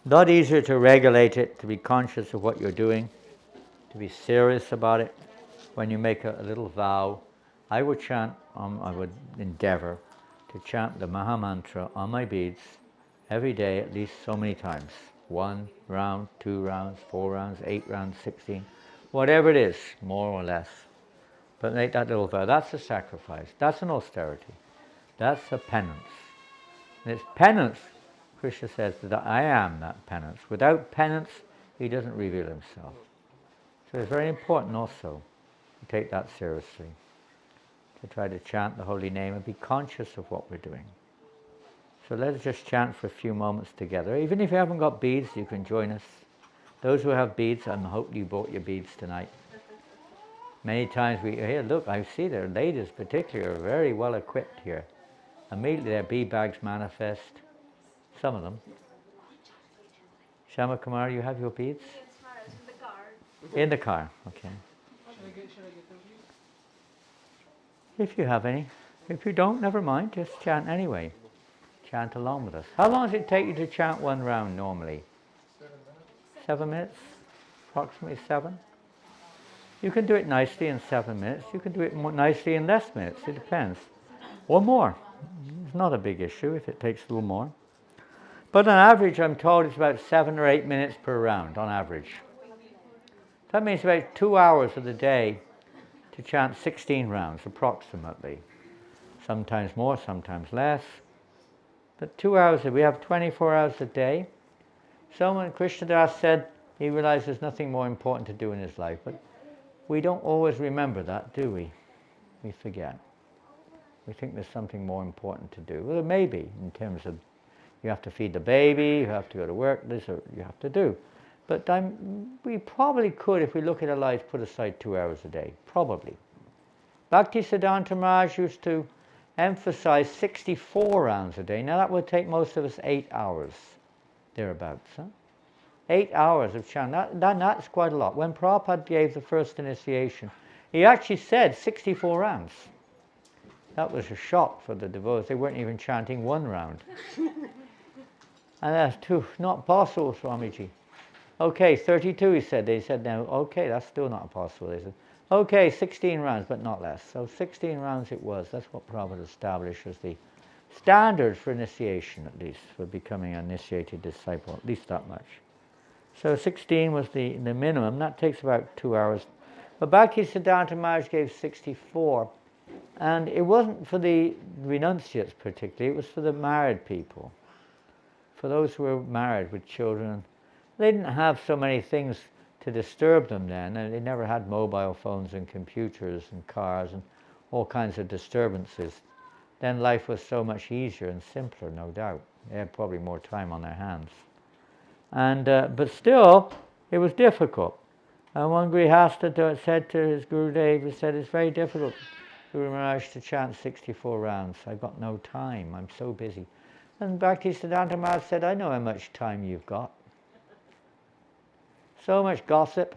A lot easier to regulate it, to be conscious of what you're doing, to be serious about it. When you make a little vow, I would endeavor to chant the Maha Mantra on my beads every day at least so many times. 1 round, 2 rounds, 4 rounds, 8 rounds, 16, whatever it is, more or less. But make that little vow. That's a sacrifice. That's an austerity. That's a penance. And it's penance. Krishna says that I am that penance. Without penance, he doesn't reveal himself. So it's very important also to take that seriously, to try to chant the holy name and be conscious of what we're doing. So let's just chant for a few moments together. Even if you haven't got beads, you can join us. Those who have beads, I hope you brought your beads tonight. Many times here, look, I see their ladies particularly are very well equipped here. Immediately their bead bags manifest. Some of them. Shama Kumar, you have your beads? Yes, Maharaj, in the car. In the car, okay. If you have any. If you don't, never mind, just chant anyway. Chant along with us. How long does it take you to chant one round normally? 7 minutes. Approximately 7? You can do it nicely in 7 minutes. You can do it more nicely in less minutes. It depends. Or more. It's not a big issue if it takes a little more. But on average, I'm told it's about 7 or 8 minutes per round, on average. That means about 2 hours of the day to chant 16 rounds, approximately. Sometimes more, sometimes less. But 2 hours, we have 24 hours a day. Someone, Krishnadas said, he realized there's nothing more important to do in his life. But we don't always remember that, do we? We forget. We think there's something more important to do. Well, there may be, in terms of you have to feed the baby, you have to go to work, this or you have to do. But we probably could, if we look at our lives, put aside 2 hours a day. Probably. Bhakti Siddhanta Maharaj used to emphasize 64 rounds a day. Now that would take most of us 8 hours, thereabouts. Huh? 8 hours of chanting. That's quite a lot. When Prabhupada gave the first initiation, he actually said 64 rounds. That was a shock for the devotees. They weren't even chanting 1 round. And that's not possible, Swamiji. Okay, 32, he said. They said, no, okay, that's still not possible. They said, okay, 16 rounds, but not less. So 16 rounds it was. That's what Prabhupada established as the standard for initiation, at least, for becoming an initiated disciple, at least that much. So 16 was the minimum. That takes about 2 hours. But Bhakti Siddhanta Maharaj gave 64. And it wasn't for the renunciates particularly, it was for the married people. For those who were married with children. They didn't have so many things to disturb them then, and they never had mobile phones and computers and cars and all kinds of disturbances. Then life was so much easier and simpler, no doubt. They had probably more time on their hands. And but still, it was difficult. And one Grihastha said to his Gurudev, he said, it's very difficult, Guru Maharaj, to chant 64 rounds. I've got no time, I'm so busy. And Bhakti Siddhanta Maharaj said, I know how much time you've got. So much gossip,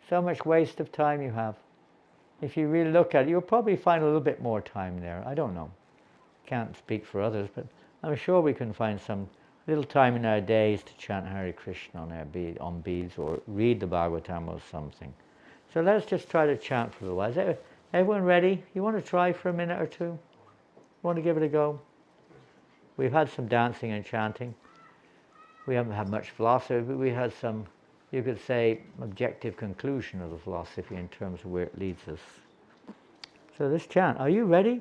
so much waste of time you have. If you really look at it, you'll probably find a little bit more time there. I don't know. Can't speak for others, but I'm sure we can find some little time in our days to chant Hare Krishna on beads or read the Bhagavatam or something. So let's just try to chant for a while. Is everyone ready? You want to try for a minute or two? Want to give it a go? We've had some dancing and chanting. We haven't had much philosophy, but we had some, you could say, objective conclusion of the philosophy in terms of where it leads us. So let's chant. Are you ready?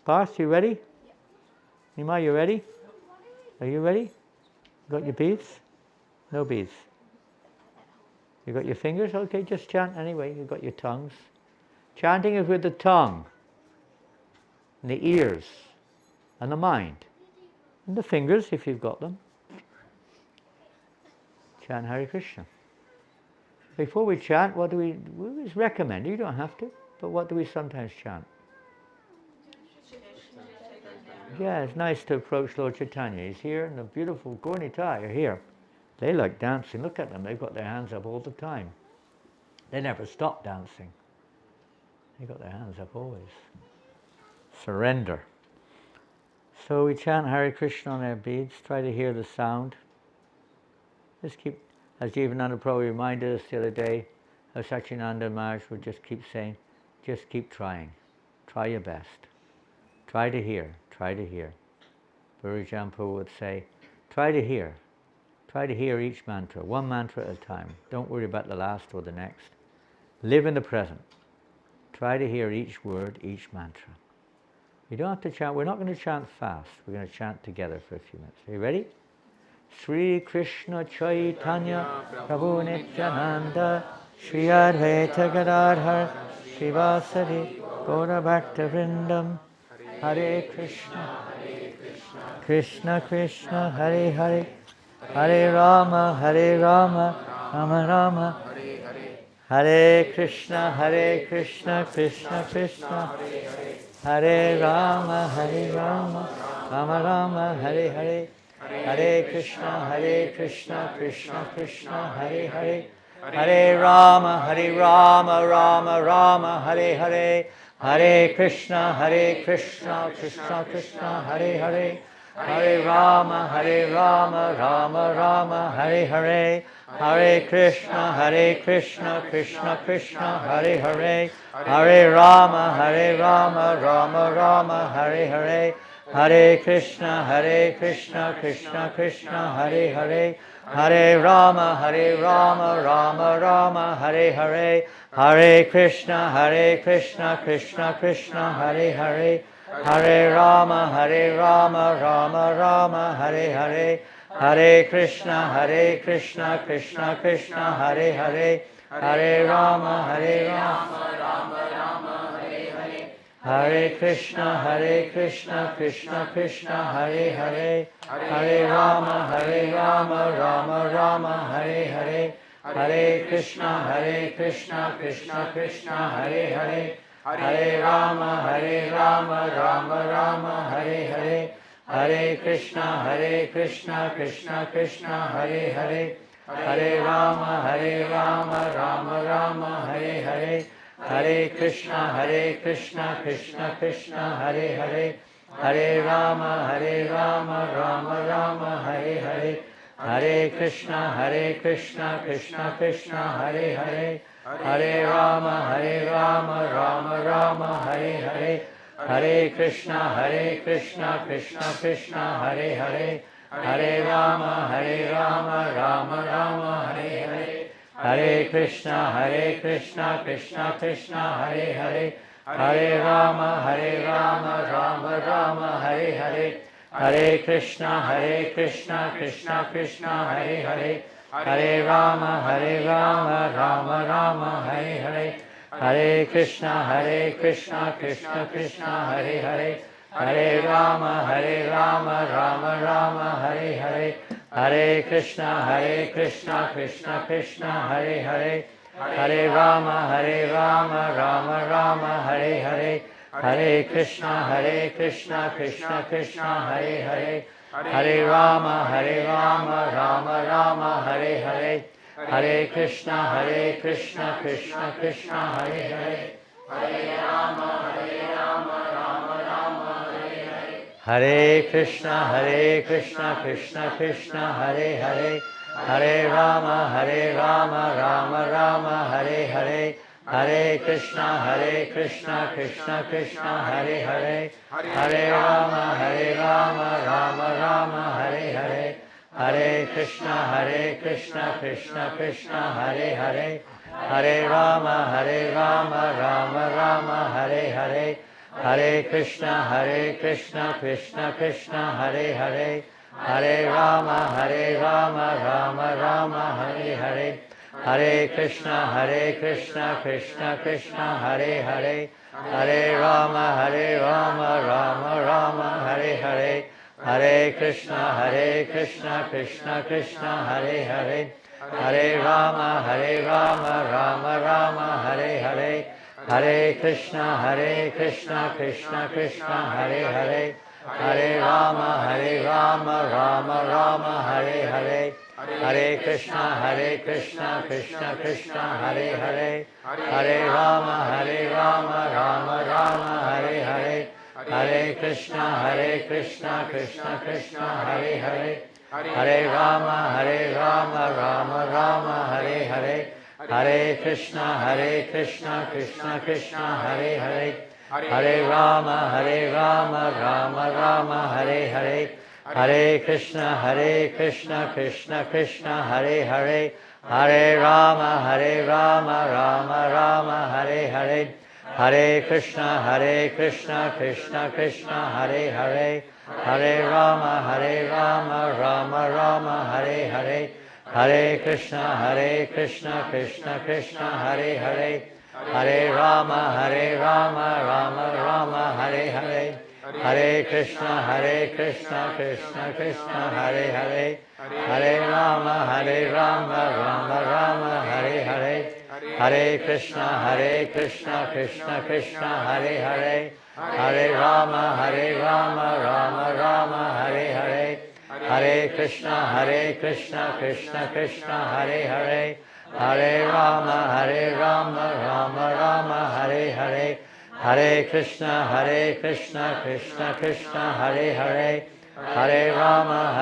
Parth, you ready? Nima, you ready? Are you ready? Got your beads? No beads. You got your fingers? Okay, just chant anyway. You've got your tongues. Chanting is with the tongue, and the ears, and the mind. And the fingers, if you've got them. Chant Hare Krishna. Before we chant, what do we always recommend? You don't have to, but what do we sometimes chant? Yeah, it's nice to approach Lord Chaitanya. He's here, and the beautiful Gaurnita are here. They like dancing. Look at them. They've got their hands up all the time. They never stop dancing. They've got their hands up always. Surrender. So we chant Hare Krishna on our beads. Try to hear the sound. Just keep, as Jivananda Prabhu reminded us the other day, how Satchidananda Maharaj would just keep saying, just keep trying. Try your best. Try to hear. Try to hear. Bhurijan Prabhu would say, try to hear. Try to hear each mantra, one mantra at a time. Don't worry about the last or the next. Live in the present. Try to hear each word, each mantra. You don't have to chant. We're not going to chant fast. We're going to chant together for a few minutes. Are you ready? Sri Krishna Chaitanya Prabhu Nityananda Shri Advaita Gadadhar Shivasadi Gaura Bhakta Vrindam Hare Krishna Krishna Krishna Hare Hare Hare Rama Rama Rama Hare Krishna Krishna Krishna Hare Rama Rama Rama Hare Hare Hare Krishna Krishna Krishna Hare Hare Hare Rama Rama Rama Hare Hare Hare Krishna Krishna Krishna Hare Hare Hare Rama Rama Rama Hare Hare Hare Krishna Krishna Krishna Hare Hare Hare Rama Rama Rama Hare Hare Hare Krishna, Krishna Krishna, Hare Hare, Hare Rama, Rama Rama, Hare Hare, Hare Krishna, Krishna Krishna, Hare Hare, Hare Rama, Rama Rama, Hare Hare, Hare Krishna, Krishna Krishna, Hare Hare, Hare Rama, Rama Rama, Hare Hare, Hare Krishna, Krishna Krishna, Hare Hare, Hare Rama, Rama Rama, Hare Hare, Hare Krishna, Krishna Krishna, Hare Hare, Hare Rama, Rama Rama, Hare Hare, Hare Krishna, Krishna Krishna, Hare Hare, Hare Rama, Rama Rama, Hare Hare, Hare Krishna, Krishna Krishna, Hare Hare, Hare Rama, Rama Rama, Hare Hare, Hare Krishna, Krishna Krishna, Hare Hare, Hare Rama, Rama Rama, Hare Hare, Hare Krishna, Krishna Krishna, Hare Hare, Hare Rama, Rama Rama, Hare Hare, Hare Krishna, Krishna Krishna, Hare Hare, Hare Rama, Rama Rama, Hare Hare, Hare Krishna, Krishna Krishna, Hare Hare, Hare Rama, Rama Rama, Hare Hare, Hare Krishna, Krishna Krishna, Hare Hare, Hare Rama, Rama Rama, Hare Hare, Hare Krishna, Krishna Krishna, Hare Hare, Hare Rama, Rama Rama, Hare Hare, Hare Krishna, Krishna Krishna, Hare Hare, Hare Rama, Rama Rama, Hare Hare, Hare Krishna, Krishna Krishna, Hare Hare, Hare Rama, Rama Rama, Hare Hare, Hare Krishna, Krishna Krishna, Hare Hare, Hare Rama, Rama Rama, Hare Hare, Hare Krishna, Krishna Krishna, Hare Hare, Hare Rama, Rama Rama, Hare Hare, Hare Krishna, Krishna Krishna, Hare Hare, Hare Rama, Rama Rama, Hare Hare, Hare Krishna, Krishna Krishna, Hare Hare, Hare Rama, Rama Rama, Hare Hare, Hare Krishna, Krishna Krishna, Hare Hare, Hare Rama, Rama Rama, Hare Hare, Hare Krishna, Krishna Krishna, Hare Hare, Hare Rama, Rama Rama, Hare Hare, Hare Krishna, Krishna Krishna, Hare Hare, Hare Rama, Rama Rama, Hare Hare, Hare Krishna, Krishna Krishna, Hare Hare, Hare Rama, Rama Rama, Hare Hare, Hare Krishna, Krishna Krishna, Hare Hare, Hare Rama, Rama Rama, Hare Hare, Hare Krishna, Krishna Krishna, Hare Hare, Hare Rama, Rama Rama, Hare Hare, Hare Krishna, Krishna Krishna, Hare Hare, Hare Rama, Rama Rama, Hare Hare, Hare Krishna, Krishna Krishna, Hare Hare, Hare Rama, Rama Rama, Hare Hare, Hare Krishna, Krishna Krishna, Hare Hare, Hare Rama, Rama Rama, Hare Hare, Hare Krishna, Krishna Krishna, Hare Hare, Hare Rama, Rama Rama, Hare Hare, Hare Krishna, Krishna Krishna, Hare Hare, Hare Rama, Rama Rama, Hare Hare, Hare Krishna, Krishna Krishna, Hare Hare, Hare Rama, Rama Rama, Hare Hare, Hare Krishna, Krishna Krishna, Hare Hare, Hare Rama,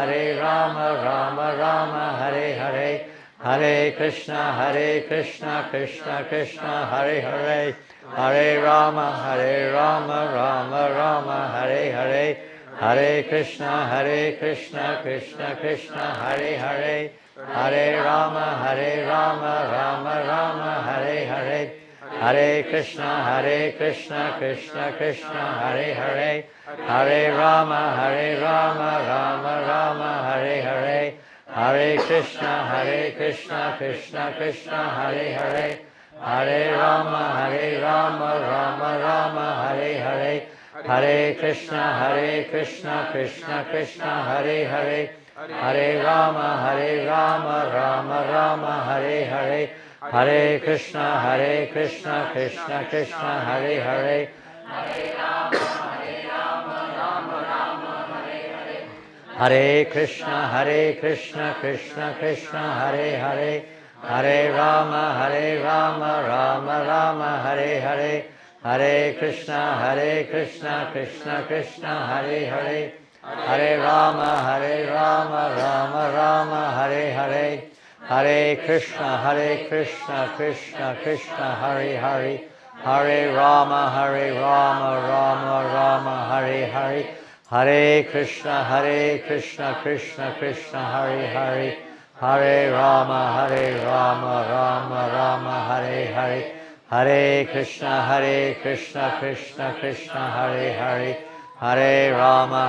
Rama Rama, Hare Hare, Hare Krishna, Krishna Krishna, Hare Hare, Hare Rama, Rama Rama, Hare Hare, Hare Krishna, Krishna Krishna, Hare Hare, Hare Rama, Rama Rama, Hare Hare, Hare Krishna, Krishna Krishna, Hare Hare, Hare Rama, Rama Rama, Hare Hare, Hare Krishna, Krishna Krishna, Hare Hare, Hare Rama, Rama Rama, Hare Hare, Hare Krishna, Krishna Krishna, Hare Hare, Hare Rama, Rama Rama, Hare Hare, Hare Krishna, Krishna Krishna, Hare Hare, Hare Krishna, Krishna Krishna, Hare Hare, Hare Rama, Rama Rama, Hare Hare, Hare Krishna, Krishna Krishna, Hare Hare, Hare Rama, Rama Rama, Hare Hare, Hare Krishna, Krishna Krishna, Hare Hare, Hare Rama, Rama Rama, Hare Hare, Hare Krishna, Krishna Krishna, Hare Hare, Hare Rama, Rama Rama, Hare Hare, Hare Krishna, Krishna Krishna, Hare Hare, Hare Rama,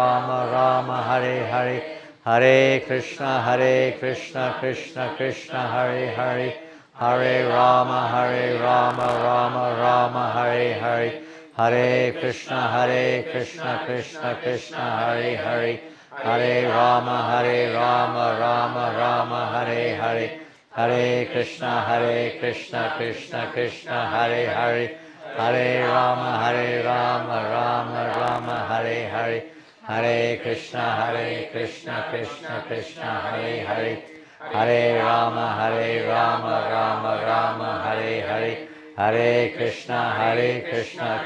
Rama Rama, Hare Hare, Hare Krishna, Krishna Krishna, Hare Hare, Hare Rama, Rama Rama, Hare Hare, Hare Krishna, Krishna Krishna, Hare Hare, Hare Rama, Rama Rama, Hare Hare, Hare Krishna, Krishna Krishna, Hare Hare, Hare Rama, Rama Rama, Hare Hare, Hare Krishna, Krishna Krishna, Hare Hare, Hare Rama, Rama Rama, Hare Hare, Hare Krishna,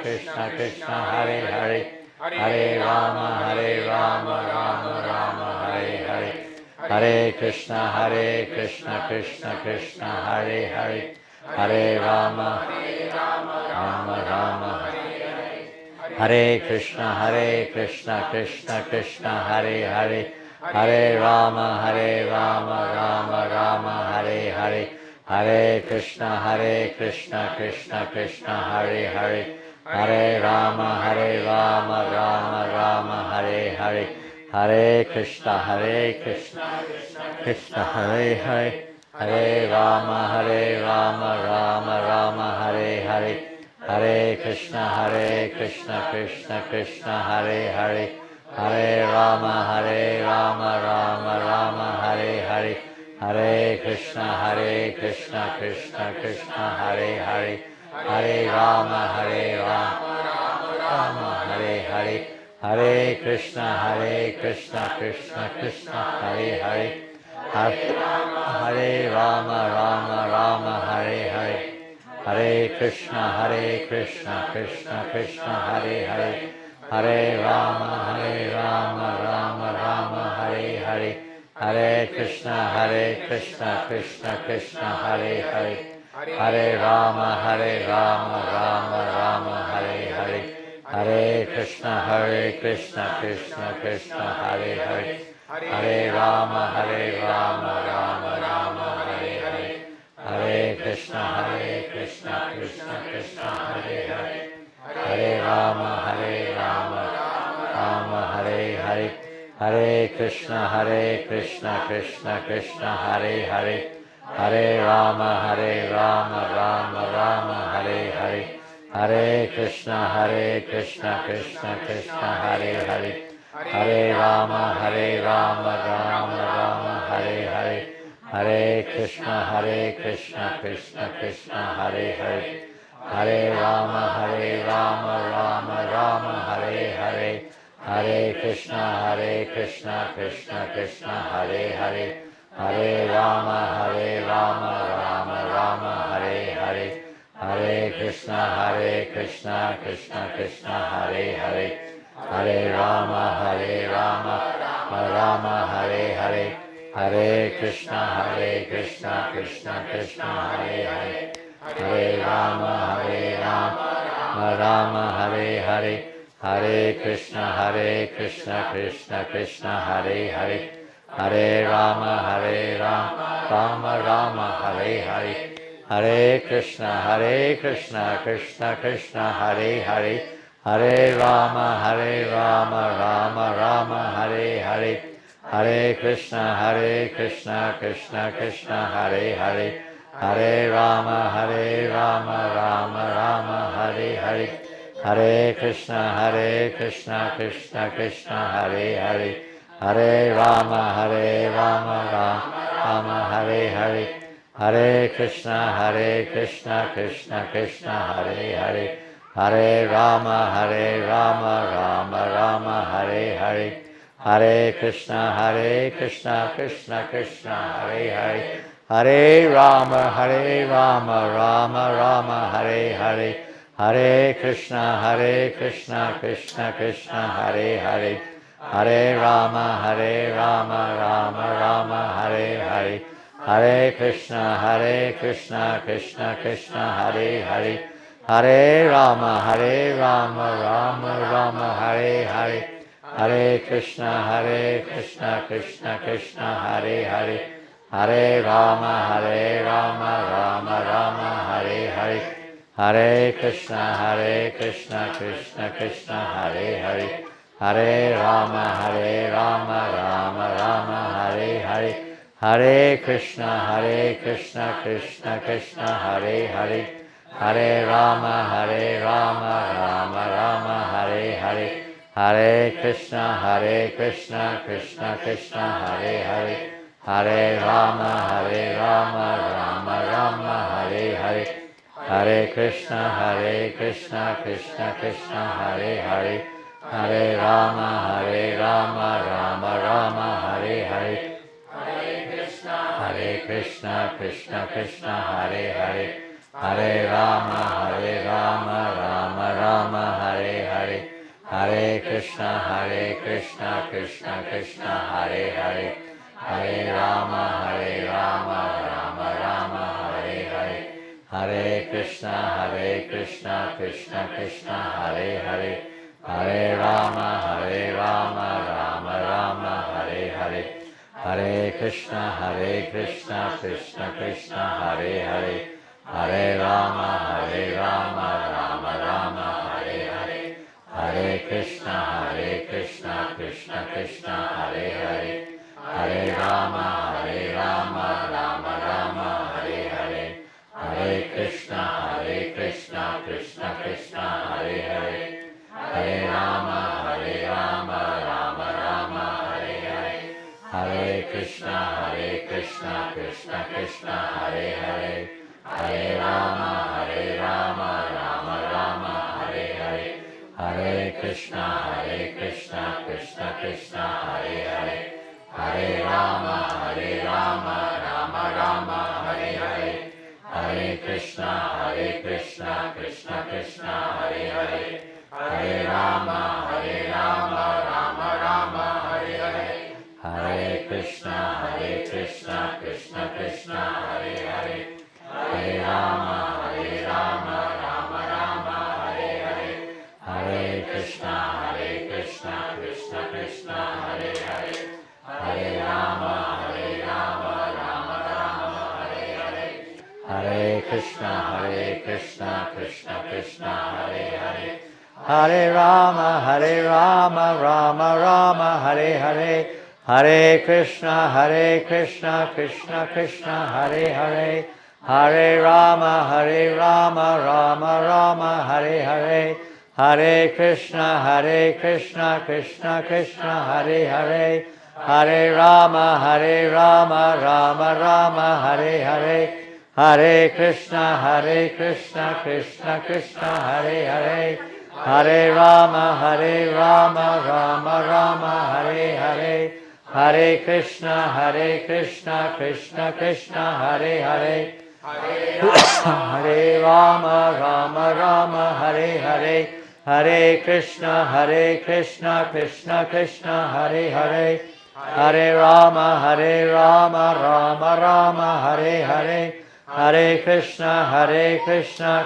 Krishna Krishna, Hare Hare, Hare Rama, Rama Rama, Hare Hare, Hare Krishna, Krishna Krishna, Hare Hare, Hare Rama, Rama Rama, Hare Krishna, Krishna Krishna, Hare Hare, Hare Rama, Rama Rama, Hare Hare, Hare Krishna, Krishna Krishna, Hare Hare, Hare Rama, Rama Rama, Hare Hare, Hare Krishna, Krishna Hare Hare, Hare Rama, Rama Rama, Hare Hare, Hare Krishna, Krishna Krishna, Hare Hare, Hare Rama, Rama Rama, Hare Hare, Hare Krishna, Krishna Krishna, Hare Hare, Hare Rama, Rama, Hare Hare, Hare Krishna, Krishna Krishna, Hare Hare, Hare Rama, Rama Hare Hare, Hare Krishna, Krishna Krishna, Hare Hare, Hare Rama, Rama Rama, Hare Hare, Hare Krishna, Krishna Krishna, Hare Hare, Hare Rama, Rama Rama, Hare Hare, Hare Krishna, Krishna Krishna, Hare Hare, Hare Rama, Rama Rama, Hare Hare, Hare Krishna, Krishna Krishna, Hare Hare, Hare Rama, Rama Hare Hare, Hare Krishna, Krishna Krishna, Hare Hare, Hare Rama, Rama Rama, Hare Hare, Hare Krishna, Krishna Krishna, Hare Hare, Hare Rama, Rama Rama, Hare Hare, Hare Krishna, Krishna Krishna, Hare Hare, Hare Rama, Rama Rama, Hare Hare, Hare Krishna, Krishna Krishna, Hare Hare, Hare Rama, Rama Rama, Hare Hare, Hare Krishna, Krishna Krishna, Hare Hare, Hare Rama, Rama Hare Hare, Hare Krishna, Krishna Krishna, Hare Hare, Hare Rama, Rama Hare Hare, Hare Krishna Krishna Krishna Hare Hare, Hare Rama, Rama Rama Hare Hare, Hare Krishna Krishna Krishna Hare Hare, Hare Rama, Rama Rama Hare Hare, Hare Krishna Krishna Krishna Hare Hare, Hare Rama, Rama Rama Hare Hare, Hare Krishna Krishna Krishna Hare Hare, Hare Rama, Rama Hare Hare, Hare Krishna Krishna Krishna Hare Hare, Hare Rama, Rama Rama Hare Hare, Hare Krishna Krishna Krishna Hare Hare, Hare Rama, Rama Rama Hare Hare, Hare Krishna Krishna Krishna Hare Hare, Hare Rama, Rama Rama Hare Hare, Hare Krishna Krishna Krishna Hare Hare, Hare Rama, Rama Rama Hare Hare, Hare Krishna Krishna Krishna Hare Hare, Hare Rama, Rama Rama Hare Hare, Hare Krishna Krishna Krishna Hare Hare, Hare Rama, Rama Rama Hare Hare, Hare Krishna Krishna Krishna Hare Hare, Hare Rama, Rama Rama Hare Hare, Hare Krishna Krishna Krishna Hare Hare, Hare Rama, Rama Rama Hare Hare, Hare Krishna Krishna Krishna Hare Hare, Hare Rama, Rama Rama Hare Hare, Hare Krishna Krishna Hare Hare, Hare Rama, Rama Rama Hare Hare, Hare Krishna Krishna Krishna Hare Hare, Hare Rama, Rama Rama Hare Hare, Hare Krishna Krishna Krishna Hare Hare, Hare Rama, Rama Rama Hare Hare, Hare Krishna Krishna Krishna Hare Hare, Hare Rama, Rama Rama Hare Hare, Hare Krishna Krishna Krishna Hare Hare, Hare Rama, Rama Rama Hare Hare, Hare Krishna Krishna Krishna Hare Hare, Hare Rama, Rama Rama Hare Hare, Hare Krishna Krishna Krishna Hare Hare, Hare Rama, Rama Rama Hare Hare, Hare Krishna Krishna Krishna Hare Hare, Hare Rama, Rama Rama Hare Hare, Hare Krishna Krishna Krishna Hare Hare, Hare Rama, Rama Rama Hare Hare, Hare Krishna Krishna Krishna Hare Hare, Hare Rama, Rama Rama Hare Hare, Hare Krishna Krishna Krishna Hare Hare, Hare Rama, Rama Rama Hare Hare, Hare Krishna Krishna Krishna Hare Hare, Hare Rama, Rama Rama Hare Hare, Hare Krishna Krishna Krishna Hare Hare, Hare Rama, Rama Rama Hare Hare, Hare Krishna Krishna Krishna Hare Hare, Hare Rama, Rama Rama Hare Hare, Hare Krishna Krishna Krishna Hare Hare, Hare Rama, Rama Rama Hare Hare, Hare Krishna Krishna Krishna Hare Hare, Hare Rama, Rama Hare Hare, Hare Krishna Krishna Krishna Hare Hare, Hare Rama, Rama Rama Hare Hare, Hare Krishna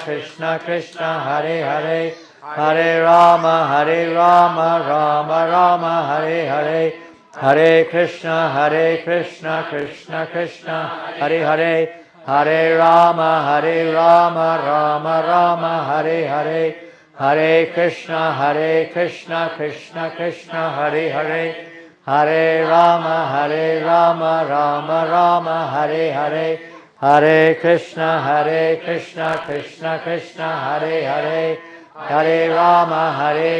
Krishna Krishna Hare Hare, Hare Rama, Hare Rama, Rama Rama, Hare Hare. Hare Krishna, Krishna Krishna, Hare Hare. Hare Rama, Rama Rama, Hare Hare. Hare Krishna, Krishna Krishna, Hare Hare. Hare Rama, Rama Rama, Hare Hare. Hare Krishna, Krishna Krishna, Hare Hare. Hare Rama,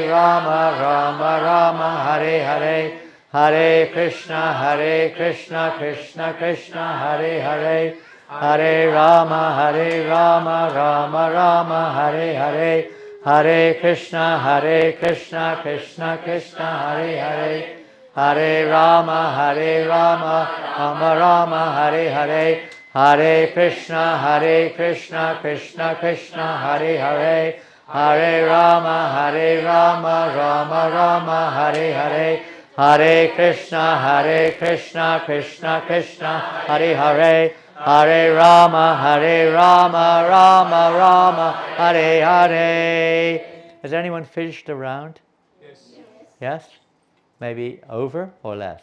Rama Rama, Hare Hare. Hare Krishna, Krishna Krishna, Hare Hare. Hare Rama, Rama Rama, Hare Hare. Hare Krishna, Krishna Krishna, Hare Hare. Hare Rama, Rama Rama, Hare Hare. Hare Krishna, Krishna Krishna, Hare Hare. Hare Rama, Rama Rama, Hare Hare. Hare Krishna, Krishna Krishna, Hare Hare. Hare Rama, Rama Rama, Hare Hare. Has anyone finished a round? Yes. Yes? Maybe over or less?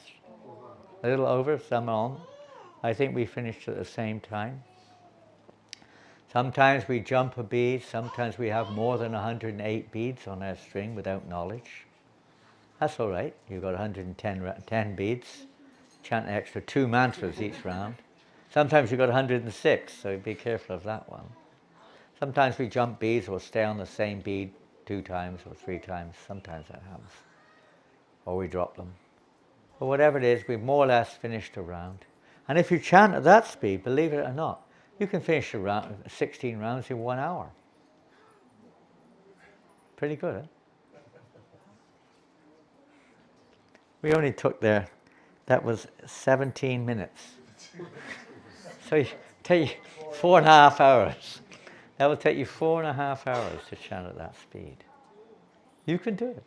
A little over, some on. I think we finished at the same time. Sometimes we jump a bead, sometimes we have more than 108 beads on our string without knowledge. That's all right. You've got 10 beads. Chant an extra 2 mantras each round. Sometimes you've got 106, so be careful of that one. Sometimes we jump beads or stay on the same bead 2 times or 3 times. Sometimes that happens. Or we drop them. But whatever it is, we've more or less finished a round. And if you chant at that speed, believe it or not, you can finish a round, 16 rounds in 1 hour. Pretty good, huh? We only took that was 17 minutes. So you take 4.5 hours. That will take you 4.5 hours to chant at that speed. You can do it.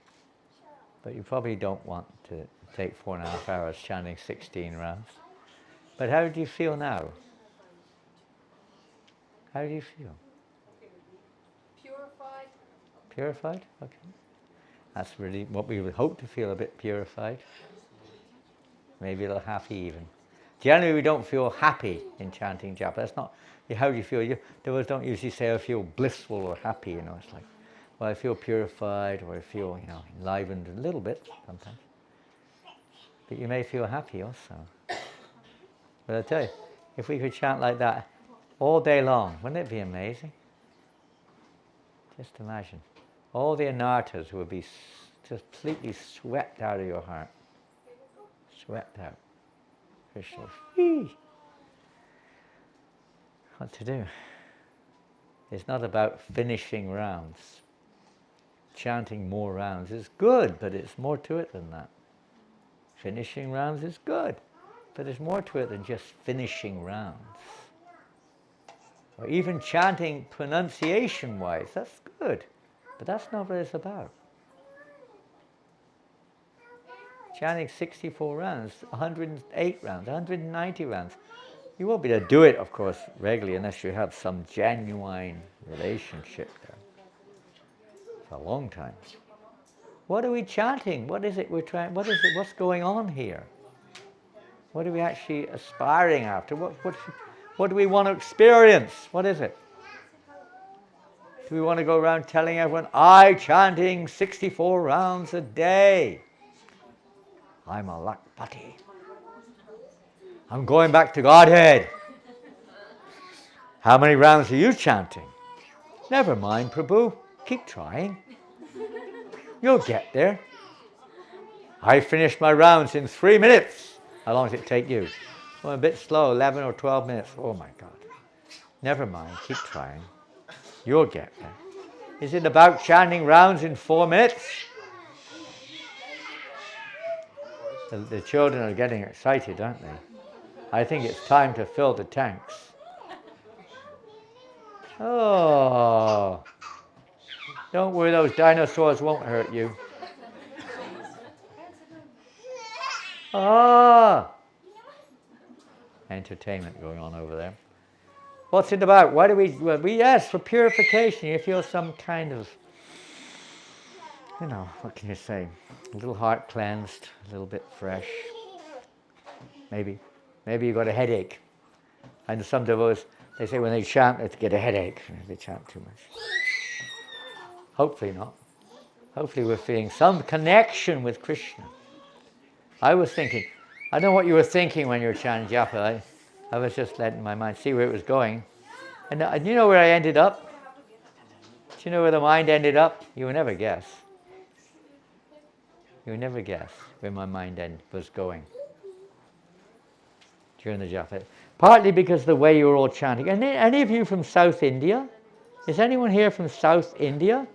But you probably don't want to take 4.5 hours chanting 16 rounds. But how do you feel now? How do you feel? Purified. Purified? Okay. That's really what we would hope to feel, a bit purified. Maybe a little happy even. Generally we don't feel happy in chanting japa. That's not, how do you feel? Devas don't usually say I feel blissful or happy, It's like, well, I feel purified or I feel, enlivened a little bit sometimes. But you may feel happy also. But I tell you, if we could chant like that all day long, wouldn't it be amazing? Just imagine. All the anarthas would be just completely swept out of your heart. Swept out. Krishna. What to do? It's not about finishing rounds. Chanting more rounds is good, but it's more to it than that. Finishing rounds is good, but there's more to it than just finishing rounds. Or even chanting pronunciation-wise, that's good, but that's not what it's about. Chanting 64 rounds, 108 rounds, 190 rounds. You won't be able to do it, of course, regularly unless you have some genuine relationship there. For a long time. What are we chanting? What is it we're trying? What is it? What's going on here? What are we actually aspiring after? What do we want to experience? What is it? Do we want to go around telling everyone, I chanting 64 rounds a day? I'm a lakpati. I'm going back to Godhead. How many rounds are you chanting? Never mind, Prabhu. Keep trying. You'll get there. I finished my rounds in 3 minutes. How long does it take you? Well, a bit slow, 11 or 12 minutes. Oh my God. Never mind, keep trying. You'll get there. Is it about chanting rounds in 4 minutes? The children are getting excited, aren't they? I think it's time to fill the tanks. Oh. Don't worry, those dinosaurs won't hurt you. Ah! Entertainment going on over there. What's it about? Why do we yes, for purification. You feel some kind of you know, what can you say? A little heart cleansed, a little bit fresh. Maybe you got a headache. And some devotees, they say when they chant, they get a headache. They chant too much. Hopefully not. Hopefully we're feeling some connection with Krishna. I was thinking, I don't know what you were thinking when you were chanting japa. I was just letting my mind see where it was going. And you know where I ended up? Do you know where the mind ended up? You will never guess. You will never guess where my mind was going during the japa. Partly because of the way you were all chanting. Any of you from South India? Is anyone here from South India?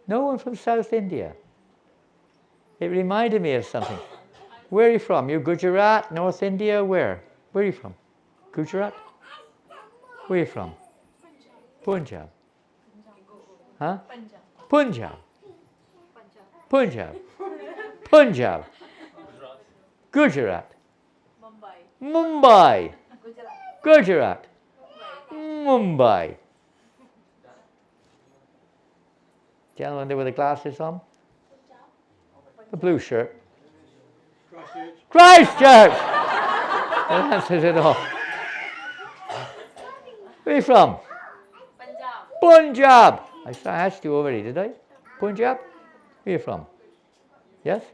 No one from South India. It reminded me of something. Where are you from? You Gujarat, North India, where? Where are you from? Gujarat? Where are you from? Punjab. Huh? Punjab. Punjab. Punjab. Gujarat. Mumbai. Gujarat. Mumbai. Gentleman there with the glasses on? The blue shirt. Christchurch! That answers it all. Where are you from? Punjab. I asked you already, did I? Punjab? Where are you from? Yes?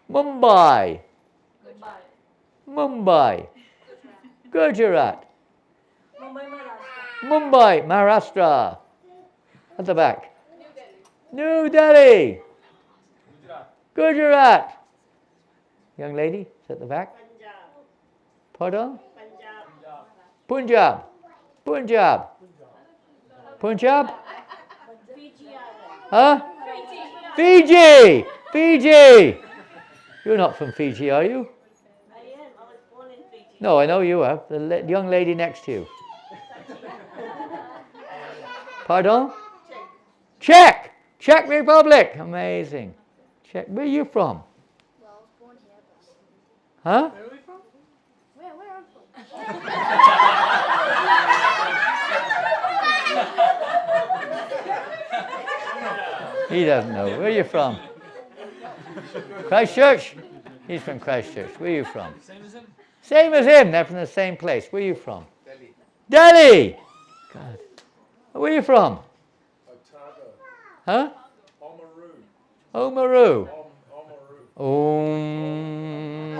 Mumbai. Mumbai. Gujarat. Mumbai, Maharashtra. At the back. New Delhi. Gujarat. Young lady, is at the back. Pardon? Punjab. Punjab. Punjab? Huh? Fiji. Fiji. You're not from Fiji, are you? I am. I was born in Fiji. No, I know you are. The young lady next to you. Pardon? Czech. Czech Republic. Amazing. Czech. Where are you from? Well, I was born here. Huh? Where are we from? Where I'm from? He doesn't know. Where are you from? Christchurch? He's from Christchurch. Where are you from? Same as him. Same as him. They're from the same place. Where are you from? Delhi. God. Where are you from? Otago. Huh? Oamaru. Omaru. Omaru.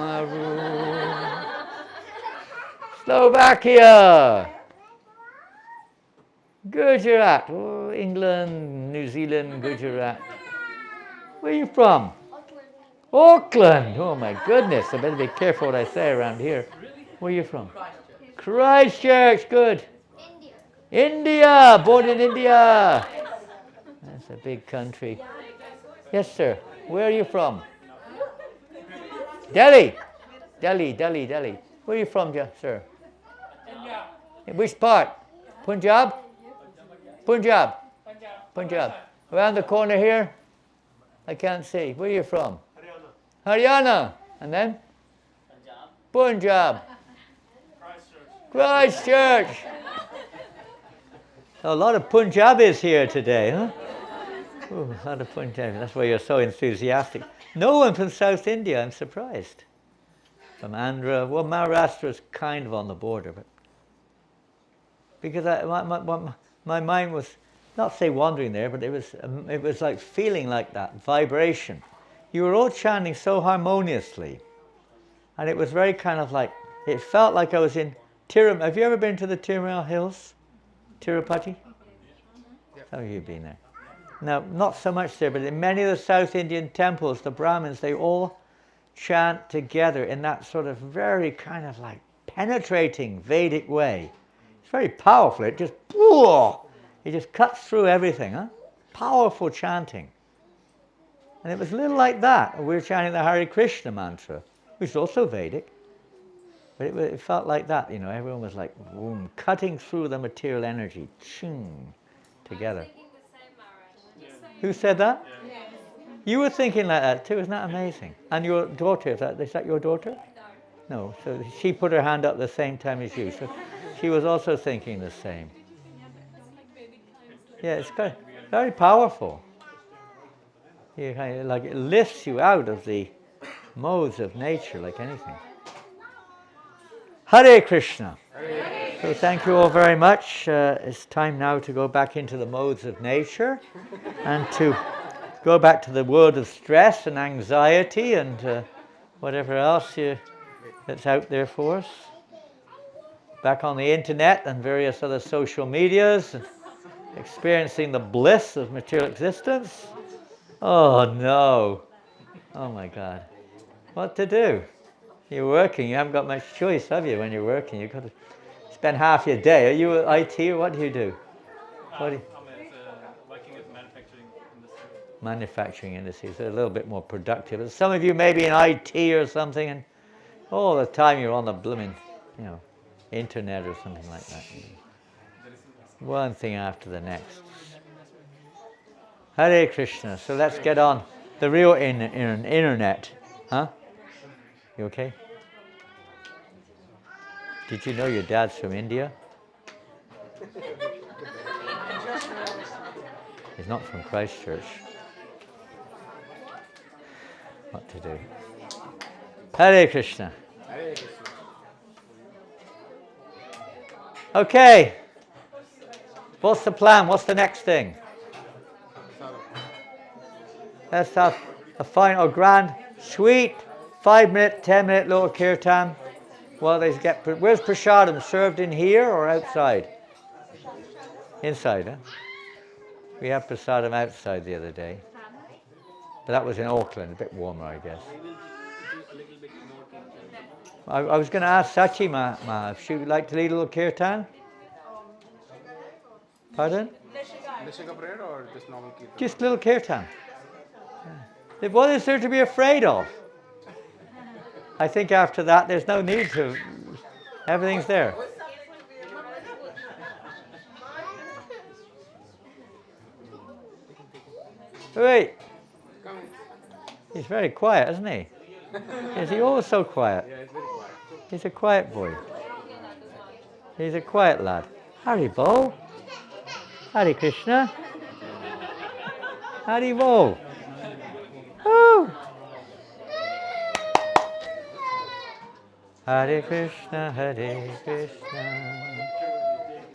Slovakia. Gujarat. Oh, England, New Zealand, Gujarat. Where are you from? Auckland. Oh my goodness. I better be careful what I say around here. Where are you from? Christchurch. Good. India. Born in India. That's a big country. Yes, sir. Where are you from? Delhi. Delhi. Where are you from, sir? In which part? Punjab? Punjab. Around the corner here? I can't see. Where are you from? Haryana. And then? Punjab. Christchurch. A lot of Punjabis here today, huh? Ooh, a lot of Punjabis. That's why you're so enthusiastic. No one from South India, I'm surprised. From Andhra. Well, Maharashtra is kind of on the border, but because my mind was, not say wandering there, but it was like feeling like that, vibration. You were all chanting so harmoniously. And it was very kind of like, it felt like I was in Tirumala. Have you ever been to the Tirumala Hills? Tirupati? Some of you have been there. Now, not so much there, but in many of the South Indian temples, the Brahmins, they all chant together in that sort of very kind of like penetrating Vedic way. It's very powerful. It just cuts through everything, huh? Powerful chanting. And it was a little like that. We were chanting the Hare Krishna mantra, which is also Vedic. But it felt like that, you know. Everyone was like, boom, cutting through the material energy, ching, together. Who said that? Yes. You were thinking like that too. Isn't that amazing? And your daughter, is that your daughter? No. So she put her hand up the same time as you. So she was also thinking the same. Yeah, it's very powerful. You kind of, like it lifts you out of the modes of nature like anything. Hare Krishna. So thank you all very much. It's time now to go back into the modes of nature and to go back to the world of stress and anxiety and whatever else that's out there for us. Back on the internet and various other social medias, and experiencing the bliss of material existence. Oh no. Oh my God. What to do? You're working, you haven't got much choice, have you, when you're working? You've got to spend half your day. Are you IT or what do you do? What do you? I'm working at manufacturing industry. Manufacturing industry, so a little bit more productive. And some of you may be in IT or something, and all the time you're on the blooming, internet or something like that. One thing after the next. Hare Krishna. So let's get on the real internet. Huh? You okay? Did you know your dad's from India? He's not from Christchurch. What to do? Hare Krishna. Okay. What's the plan? What's the next thing? Let's have a final grand, sweet, 5-minute, 10-minute little kirtan. Well, they get. Where's prasadam? Served in here or outside? Inside, huh? We had prasadam outside the other day. But that was in Auckland, a bit warmer, I guess. I was going to ask Sachi Ma if she would like to lead a little kirtan. Pardon? Nishika prayer or just normal kirtan? Just a little kirtan. Yeah. What is there to be afraid of? I think after that there's no need to. Everything's there. Wait. He's very quiet, isn't he? Is he always so quiet? Yeah, it's very quiet. He's a quiet boy. He's a quiet lad. Haribo. Hare Krishna. Haribo. Oh. Hare Krishna, Hare Krishna.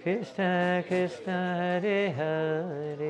Krishna Krishna, Hare Hare.